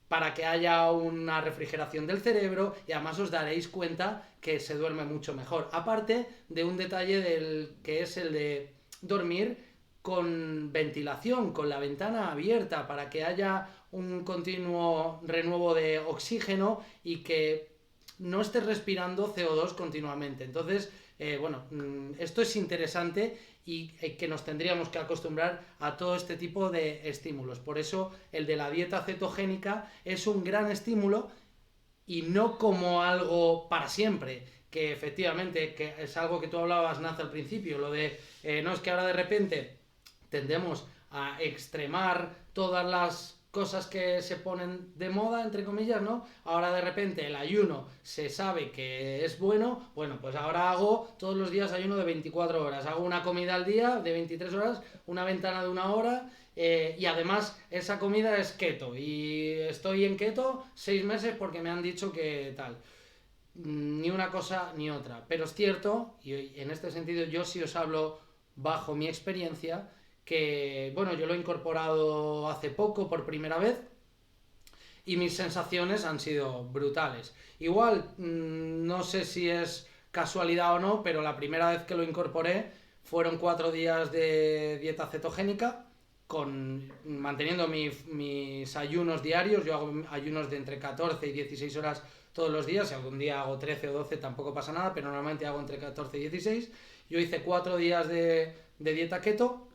Para que haya una refrigeración del cerebro y además os daréis cuenta que se duerme mucho mejor. Aparte de un detalle que es el de dormir con ventilación, con la ventana abierta, para que haya un continuo renuevo de oxígeno y que no estés respirando CO2 continuamente. Entonces, esto es interesante y que nos tendríamos que acostumbrar a todo este tipo de estímulos. Por eso el de la dieta cetogénica es un gran estímulo y no como algo para siempre, que efectivamente, que es algo que tú hablabas, Naz, al principio, lo de, no es que ahora de repente tendemos a extremar todas las cosas que se ponen de moda, entre comillas, ¿no? Ahora de repente el ayuno se sabe que es bueno, bueno, pues ahora hago todos los días ayuno de 24 horas, hago una comida al día de 23 horas, una ventana de 1 hora, y además esa comida es keto, y estoy en keto 6 meses porque me han dicho que tal. Ni una cosa ni otra, pero es cierto, y en este sentido yo sí os hablo bajo mi experiencia, que bueno, yo lo he incorporado hace poco por primera vez y mis sensaciones han sido brutales. Igual, no sé si es casualidad o no, pero la primera vez que lo incorporé fueron 4 días de dieta cetogénica, manteniendo mis ayunos diarios. Yo hago ayunos de entre 14 y 16 horas todos los días. Si algún día hago 13 o 12 tampoco pasa nada, pero normalmente hago entre 14 y 16. Yo hice 4 días de dieta keto.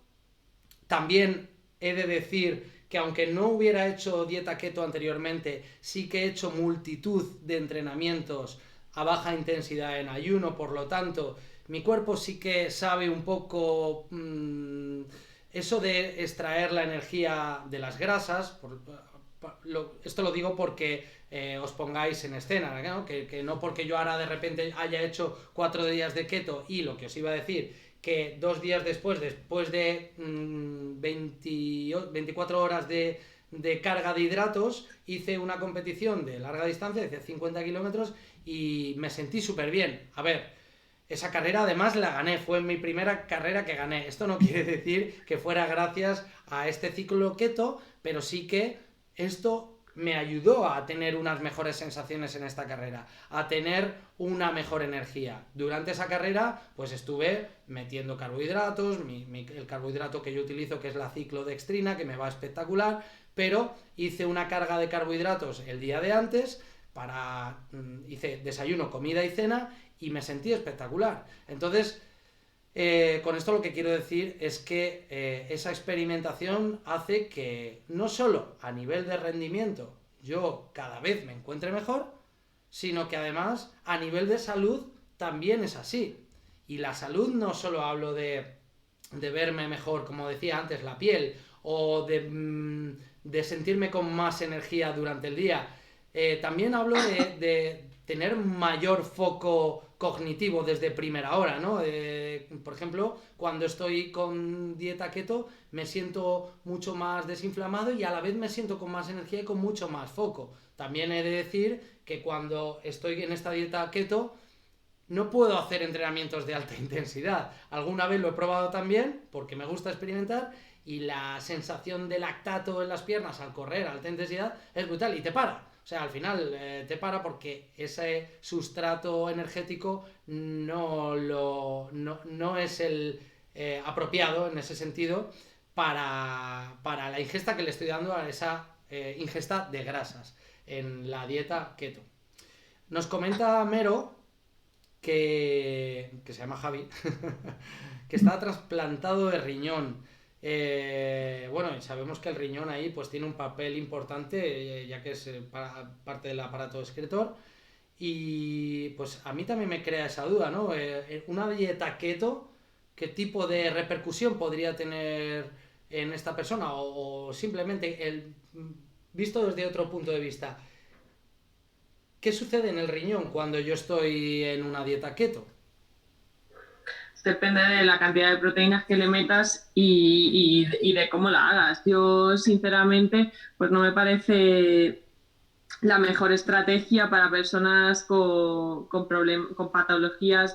También he de decir que aunque no hubiera hecho dieta keto anteriormente, sí que he hecho multitud de entrenamientos a baja intensidad en ayuno, por lo tanto, mi cuerpo sí que sabe un poco eso de extraer la energía de las grasas. Esto lo digo porque os pongáis en escena, ¿no? Que no porque yo ahora de repente haya hecho 4 días de keto y lo que os iba a decir, que 2 días después de 24 horas de carga de hidratos, hice una competición de larga distancia, de 50 kilómetros, y me sentí súper bien. A ver, esa carrera además la gané, fue mi primera carrera que gané. Esto no quiere decir que fuera gracias a este ciclo keto, pero sí que esto me ayudó a tener unas mejores sensaciones en esta carrera, a tener una mejor energía. Durante esa carrera, pues estuve metiendo carbohidratos, el carbohidrato que yo utilizo, que es la ciclodextrina, que me va espectacular, pero hice una carga de carbohidratos el día de antes, hice desayuno, comida y cena, y me sentí espectacular. Entonces, con esto lo que quiero decir es que esa experimentación hace que no solo a nivel de rendimiento yo cada vez me encuentre mejor, sino que además a nivel de salud también es así. Y la salud no solo hablo de verme mejor, como decía antes, la piel, o de sentirme con más energía durante el día. También hablo de tener mayor foco cognitivo desde primera hora, ¿no? Por ejemplo, cuando estoy con dieta keto me siento mucho más desinflamado y a la vez me siento con más energía y con mucho más foco. También he de decir que cuando estoy en esta dieta keto no puedo hacer entrenamientos de alta intensidad. Alguna vez lo he probado también, porque me gusta experimentar, y la sensación de lactato en las piernas al correr a alta intensidad es brutal y te para. O sea, al final te para porque ese sustrato energético no es el apropiado en ese sentido para la ingesta que le estoy dando a esa ingesta de grasas en la dieta keto. Nos comenta Mero que se llama Javi, que está trasplantado de riñón. Bueno, sabemos que el riñón ahí pues tiene un papel importante, ya que es parte del aparato excretor. Y pues a mí también me crea esa duda, ¿no? Una dieta keto, ¿qué tipo de repercusión podría tener en esta persona? O simplemente, visto desde otro punto de vista, ¿qué sucede en el riñón cuando yo estoy en una dieta keto? Depende de la cantidad de proteínas que le metas y de cómo la hagas. Yo, sinceramente, pues no me parece la mejor estrategia para personas con patologías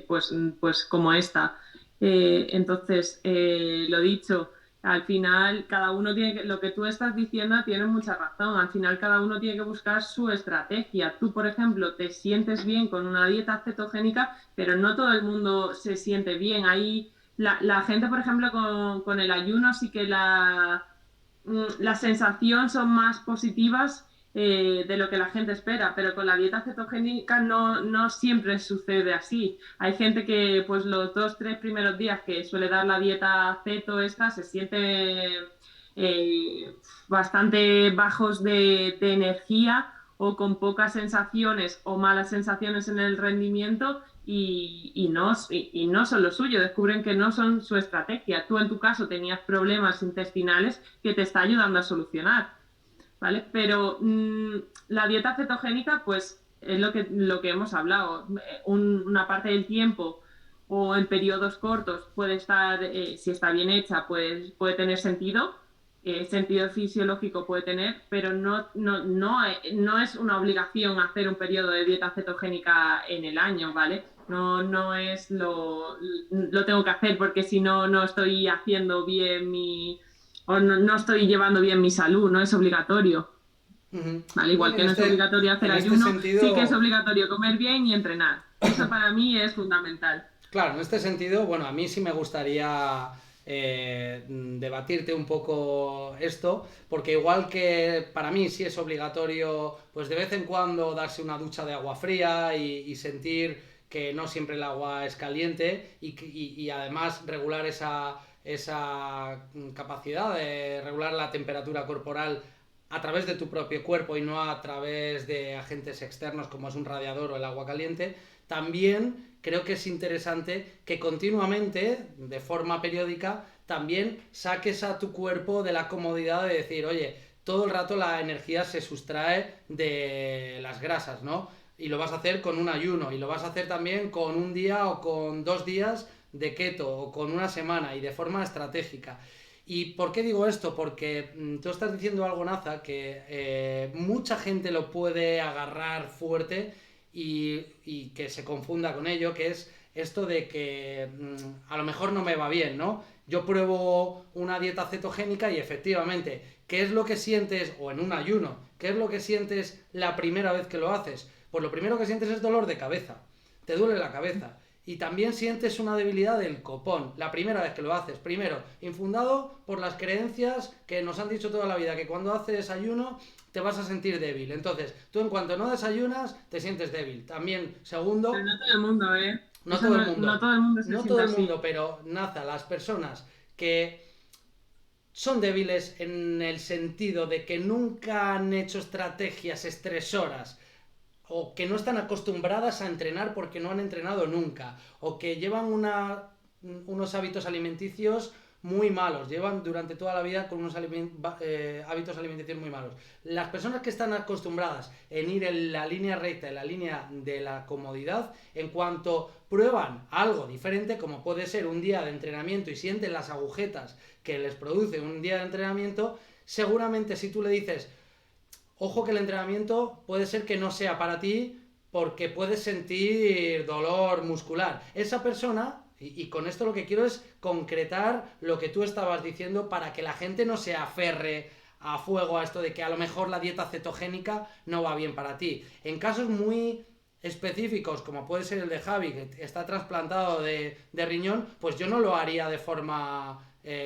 pues como esta. Entonces, lo dicho, Al final, cada uno tiene que, lo que tú estás diciendo tiene mucha razón. Al final, cada uno tiene que buscar su estrategia. Tú, por ejemplo, te sientes bien con una dieta cetogénica, pero no todo el mundo se siente bien. Ahí, la gente, por ejemplo, con el ayuno sí que la sensación son más positivas de lo que la gente espera, pero con la dieta cetogénica no siempre sucede así. Hay gente que pues los 2, 3 primeros días que suele dar la dieta ceto esta se siente bastante bajos de energía o con pocas sensaciones o malas sensaciones en el rendimiento y no son lo suyo, descubren que no son su estrategia. Tú en tu caso tenías problemas intestinales que te está ayudando a solucionar, ¿vale? Pero la dieta cetogénica, pues es lo que hemos hablado. Una parte del tiempo o en periodos cortos puede estar, si está bien hecha, pues puede tener sentido fisiológico puede tener, pero no es una obligación hacer un periodo de dieta cetogénica en el año, ¿vale? No es lo tengo que hacer porque si no, no estoy haciendo bien o no estoy llevando bien mi salud, no es obligatorio. Ujú. ¿Vale? No, Igual que no es obligatorio hacer en este ayuno, sí que es sentido, obligatorio comer bien y entrenar. Eso para mí es fundamental. claro, en este sentido, bueno, a mí sí me gustaría debatirte un poco esto, porque igual que para mí sí es obligatorio, pues de vez en cuando darse una ducha de agua fría y sentir que no siempre el agua es caliente y además regular esa capacidad de regular la temperatura corporal a través de tu propio cuerpo y no a través de agentes externos como es un radiador o el agua caliente, también creo que es interesante que continuamente, de forma periódica, también saques a tu cuerpo de la comodidad de decir, oye, todo el rato la energía se sustrae de las grasas, ¿no? Y lo vas a hacer con un ayuno, y lo vas a hacer también con un día o con 2 días de keto, o con una semana, y de forma estratégica. ¿Y por qué digo esto? Porque tú estás diciendo algo, Naza, que mucha gente lo puede agarrar fuerte y que se confunda con ello, que es esto de que a lo mejor no me va bien, ¿no? Yo pruebo una dieta cetogénica y efectivamente, ¿qué es lo que sientes, o en un ayuno, qué es lo que sientes la primera vez que lo haces? Pues lo primero que sientes es dolor de cabeza, te duele la cabeza. Y también sientes una debilidad del copón, la primera vez que lo haces. Primero, infundado por las creencias que nos han dicho toda la vida, que cuando haces ayuno te vas a sentir débil. Entonces, tú en cuanto no desayunas, te sientes débil. También, Pero segundo, no todo el mundo, ¿eh? no Eso todo el no mundo, todo el mundo se no siente todo el así. mundo, pero Naza, las personas que son débiles en el sentido de que nunca han hecho estrategias estresoras, o que no están acostumbradas a entrenar porque no han entrenado nunca, o que llevan unos hábitos alimenticios muy malos, llevan durante toda la vida con unos hábitos alimenticios muy malos. Las personas que están acostumbradas en ir en la línea recta, en la línea de la comodidad, en cuanto prueban algo diferente, como puede ser un día de entrenamiento y sienten las agujetas que les produce un día de entrenamiento, seguramente si tú le dices, ojo que el entrenamiento puede ser que no sea para ti porque puedes sentir dolor muscular. Esa persona, y con esto lo que quiero es concretar lo que tú estabas diciendo para que la gente no se aferre a fuego a esto de que a lo mejor la dieta cetogénica no va bien para ti. En casos muy específicos, como puede ser el de Javi, que está trasplantado de riñón, pues yo no lo haría de forma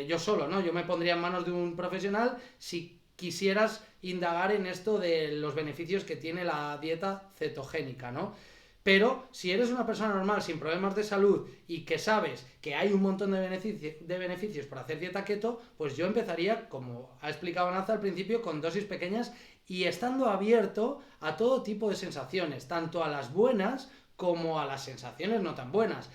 yo solo, ¿no? Yo me pondría en manos de un profesional si quisieras indagar en esto de los beneficios que tiene la dieta cetogénica, ¿no? Pero si eres una persona normal sin problemas de salud y que sabes que hay un montón de beneficios por hacer dieta keto, pues yo empezaría, como ha explicado Naza al principio, con dosis pequeñas y estando abierto a todo tipo de sensaciones, tanto a las buenas como a las sensaciones no tan buenas.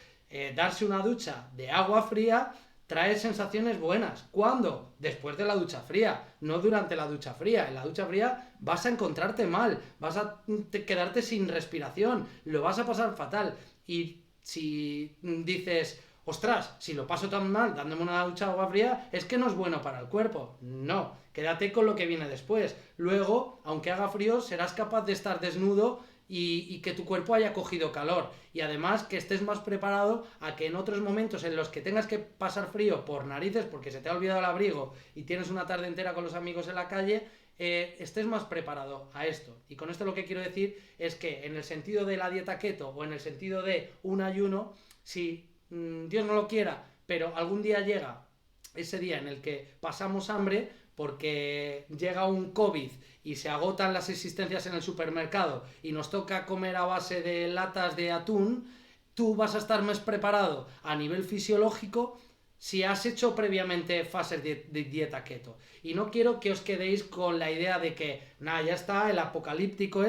Darse una ducha de agua fría trae sensaciones buenas. ¿Cuándo? Después de la ducha fría, no durante la ducha fría. En la ducha fría vas a encontrarte mal, vas a quedarte sin respiración, lo vas a pasar fatal. Y si dices, ostras, si lo paso tan mal dándome una ducha de agua fría, es que no es bueno para el cuerpo. No, quédate con lo que viene después. Luego, aunque haga frío, serás capaz de estar desnudo y que tu cuerpo haya cogido calor. Y además que estés más preparado a que en otros momentos en los que tengas que pasar frío por narices porque se te ha olvidado el abrigo y tienes una tarde entera con los amigos en la calle, estés más preparado a esto. Y con esto lo que quiero decir es que en el sentido de la dieta keto o en el sentido de un ayuno, si Dios no lo quiera, pero algún día llega ese día en el que pasamos hambre porque llega un COVID y se agotan las existencias en el supermercado y nos toca comer a base de latas de atún, tú vas a estar más preparado a nivel fisiológico si has hecho previamente fases de dieta keto. Y no quiero que os quedéis con la idea de que, nada, ya está el apocalíptico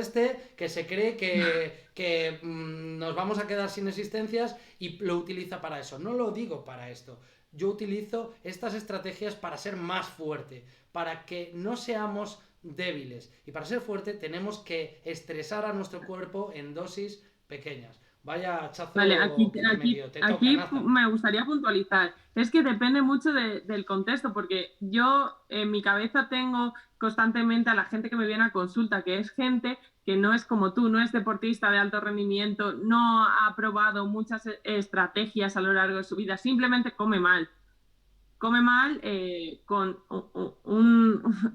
que se cree que nos vamos a quedar sin existencias y lo utiliza para eso. No lo digo para esto. Yo utilizo estas estrategias para ser más fuerte, para que no seamos débiles. Y para ser fuerte tenemos que estresar a nuestro cuerpo en dosis pequeñas. Vaya hachazo. Vale, aquí Nathan. me gustaría puntualizar. Es que depende mucho del contexto, porque yo en mi cabeza tengo constantemente a la gente que me viene a consulta, que es gente que no es como tú, no es deportista de alto rendimiento, no ha probado muchas estrategias a lo largo de su vida, simplemente come mal. Come mal,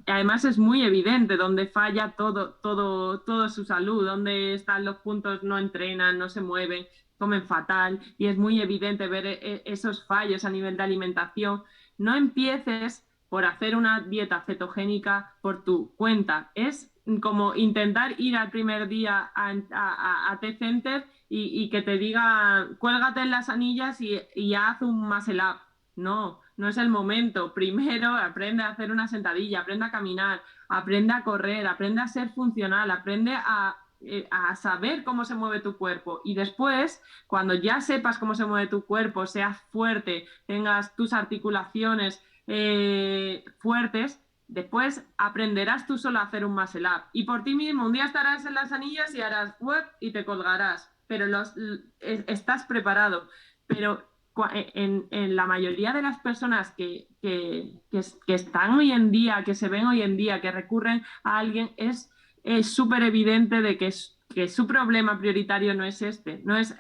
además es muy evidente donde falla todo su salud, donde están los puntos, no entrenan, no se mueven, comen fatal, y es muy evidente ver esos fallos a nivel de alimentación. No empieces por hacer una dieta cetogénica por tu cuenta. Es como intentar ir al primer día a T-Center y que te diga, cuélgate en las anillas y haz un muscle up. No es el momento. Primero aprende a hacer una sentadilla, aprende a caminar, aprende a correr, aprende a ser funcional, aprende a saber cómo se mueve tu cuerpo. Y después, cuando ya sepas cómo se mueve tu cuerpo, seas fuerte, tengas tus articulaciones fuertes, después aprenderás tú solo a hacer un muscle up. Y por ti mismo, un día estarás en las anillas y harás web y te colgarás. Pero estás preparado. Pero en la mayoría de las personas que están hoy en día, que se ven hoy en día, que recurren a alguien, es súper evidente de que su problema prioritario no es no es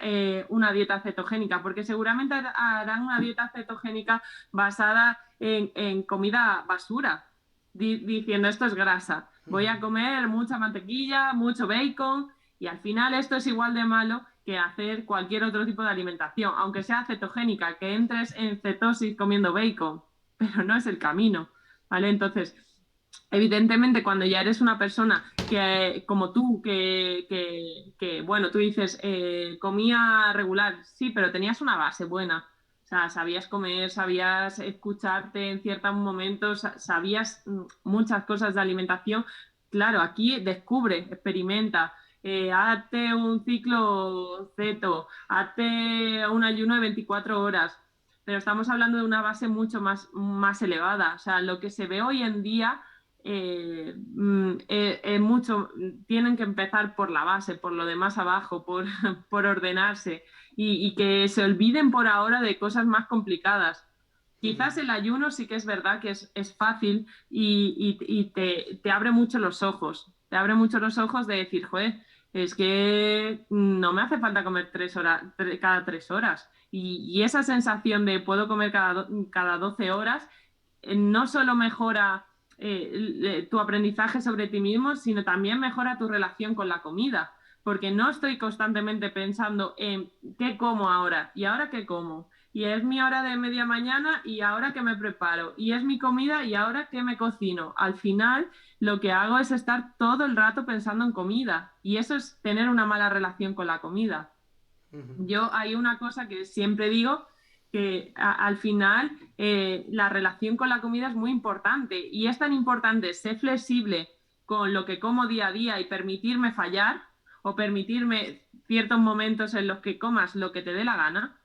una dieta cetogénica, porque seguramente harán una dieta cetogénica basada en comida basura, diciendo esto es grasa, voy a comer mucha mantequilla, mucho bacon, y al final esto es igual de malo que hacer cualquier otro tipo de alimentación, aunque sea cetogénica, que entres en cetosis comiendo bacon, pero no es el camino, ¿vale? Entonces, evidentemente, cuando ya eres una persona que, como tú, bueno, tú dices, comía regular, sí, pero tenías una base buena. O sea, sabías comer, sabías escucharte en ciertos momentos, sabías muchas cosas de alimentación. Claro, aquí descubre, experimenta, hazte un ciclo ceto, hazte un ayuno de 24 horas, pero estamos hablando de una base mucho más elevada. O sea, lo que se ve hoy en día tienen que empezar por la base, por lo de más abajo, por ordenarse y que se olviden por ahora de cosas más complicadas. Quizás el ayuno sí que es verdad que es fácil y te abre mucho los ojos. Te abre mucho los ojos de decir, joder, es que no me hace falta comer cada 3 horas. Y esa sensación de puedo comer cada 12 horas no solo mejora tu aprendizaje sobre ti mismo, sino también mejora tu relación con la comida. Porque no estoy constantemente pensando en qué como ahora y ahora qué como. Y es mi hora de media mañana y ahora que me preparo. Y es mi comida y ahora que me cocino. Al final lo que hago es estar todo el rato pensando en comida. Y eso es tener una mala relación con la comida. Yo hay una cosa que siempre digo, que al final la relación con la comida es muy importante. Y es tan importante ser flexible con lo que como día a día y permitirme fallar o permitirme ciertos momentos en los que comas lo que te dé la gana,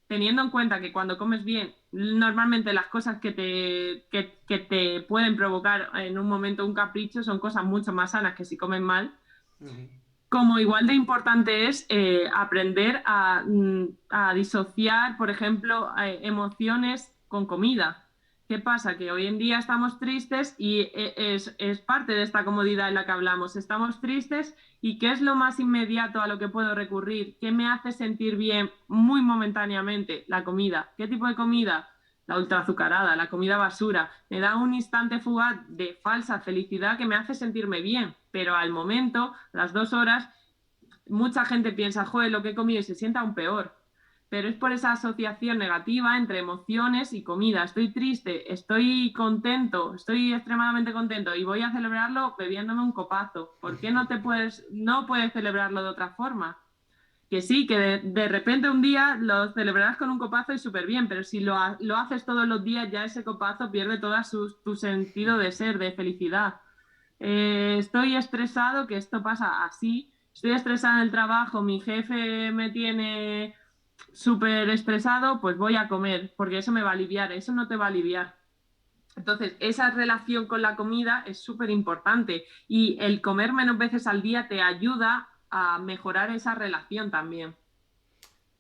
teniendo en cuenta que cuando comes bien, normalmente las cosas que te pueden provocar en un momento un capricho son cosas mucho más sanas que si comes mal. Como igual de importante es aprender a disociar, por ejemplo, emociones con comida. ¿Qué pasa? Que hoy en día estamos tristes y es parte de esta comodidad en la que hablamos. Estamos tristes y ¿qué es lo más inmediato a lo que puedo recurrir? ¿Qué me hace sentir bien muy momentáneamente? La comida. ¿Qué tipo de comida? La ultrazucarada, la comida basura. Me da un instante fugaz de falsa felicidad que me hace sentirme bien, pero al momento, a las 2 horas, mucha gente piensa, joder, lo que he comido y se sienta aún peor. Pero es por esa asociación negativa entre emociones y comida. Estoy triste, estoy contento, estoy extremadamente contento y voy a celebrarlo bebiéndome un copazo. ¿Por qué no puedes celebrarlo de otra forma? Que sí, que de repente un día lo celebrarás con un copazo y súper bien, pero si lo haces todos los días, ya ese copazo pierde todo tu sentido de ser, de felicidad. Estoy estresado, que esto pasa así. Estoy estresado en el trabajo, mi jefe me tiene súper estresado, pues voy a comer, porque eso me va a aliviar, eso no te va a aliviar. Entonces, esa relación con la comida es súper importante y el comer menos veces al día te ayuda a mejorar esa relación también.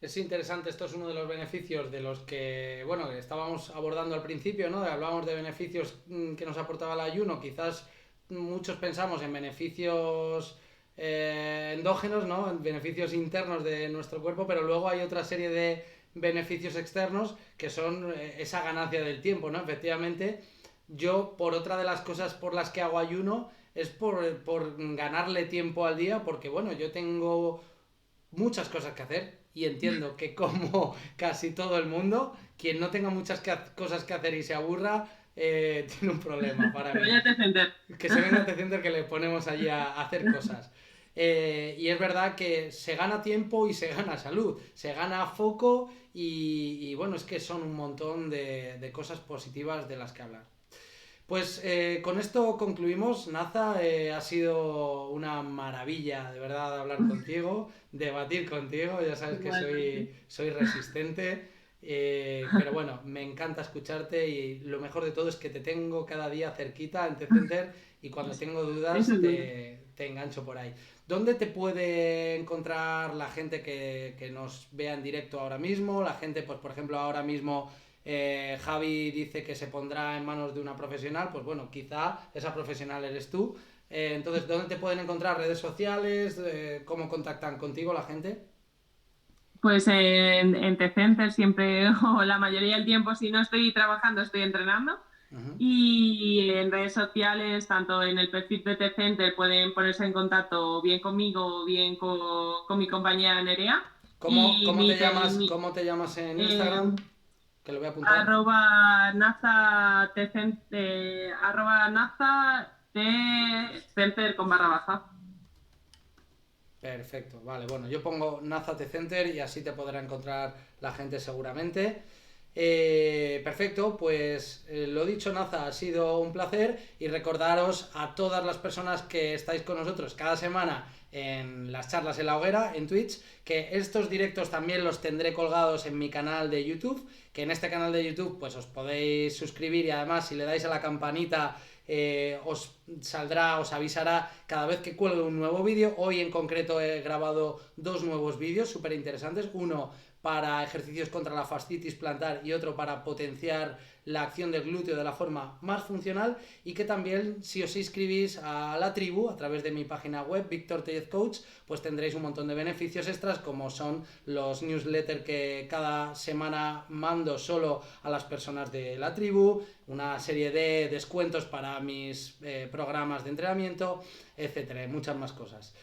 Es interesante, esto es uno de los beneficios de los que, bueno, que estábamos abordando al principio, ¿no? Hablábamos de beneficios que nos aportaba el ayuno, quizás muchos pensamos en beneficios endógenos, ¿no? En beneficios internos de nuestro cuerpo, pero luego hay otra serie de beneficios externos que son esa ganancia del tiempo, ¿no? Efectivamente, yo por otra de las cosas por las que hago ayuno es por ganarle tiempo al día, porque bueno, yo tengo muchas cosas que hacer y entiendo que como casi todo el mundo, quien no tenga muchas cosas que hacer y se aburra, tiene un problema para Te voy mí. a defender. Que se venga a Center que le ponemos allí a hacer cosas. Y es verdad que se gana tiempo y se gana salud, se gana foco y bueno, es que son un montón de cosas positivas de las que hablar. Pues con esto concluimos, Naza, ha sido una maravilla de verdad hablar contigo, debatir contigo, ya sabes que Igualmente. soy resistente, pero bueno, me encanta escucharte y lo mejor de todo es que te tengo cada día cerquita en T-Center y cuando tengo Eso dudas es bueno. te engancho por ahí. ¿Dónde te puede encontrar la gente que nos vea en directo ahora mismo? La gente, pues por ejemplo, ahora mismo Javi dice que se pondrá en manos de una profesional, pues bueno, quizá esa profesional eres tú. Entonces, ¿dónde te pueden encontrar? ¿Redes sociales? ¿Cómo contactan contigo la gente? Pues en T-Center siempre, o la mayoría del tiempo, si no estoy trabajando, estoy entrenando. Uh-huh. Y en redes sociales, tanto en el perfil de T-Center, pueden ponerse en contacto bien conmigo o bien con mi compañera Nerea. ¿Cómo, Y cómo te llamas, cómo te llamas en eh, Instagram? Que lo voy a apuntar. naza T-Center con barra baja. Perfecto, vale, bueno, yo pongo Nazate Center y así te podrá encontrar la gente seguramente. Perfecto, pues lo dicho, Naza, ha sido un placer y recordaros a todas las personas que estáis con nosotros cada semana en las charlas en la hoguera, en Twitch, que estos directos también los tendré colgados en mi canal de YouTube, que en este canal de YouTube pues os podéis suscribir y además si le dais a la campanita os saldrá, os avisará cada vez que cuelgue un nuevo vídeo. Hoy en concreto he grabado dos nuevos vídeos súper interesantes, uno para ejercicios contra la fascitis plantar y otro para potenciar la acción del glúteo de la forma más funcional, y que también si os inscribís a la tribu a través de mi página web Víctor Tellez Coach, pues tendréis un montón de beneficios extras como son los newsletters que cada semana mando solo a las personas de la tribu, una serie de descuentos para mis programas de entrenamiento, etcétera, y muchas más cosas.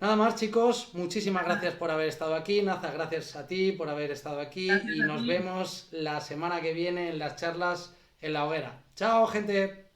Nada más, chicos, muchísimas gracias por haber estado aquí. Naza, gracias a ti por haber estado aquí Gracias y a nos ti. vemos la semana que viene en las charlas en la hoguera. ¡Chao, gente!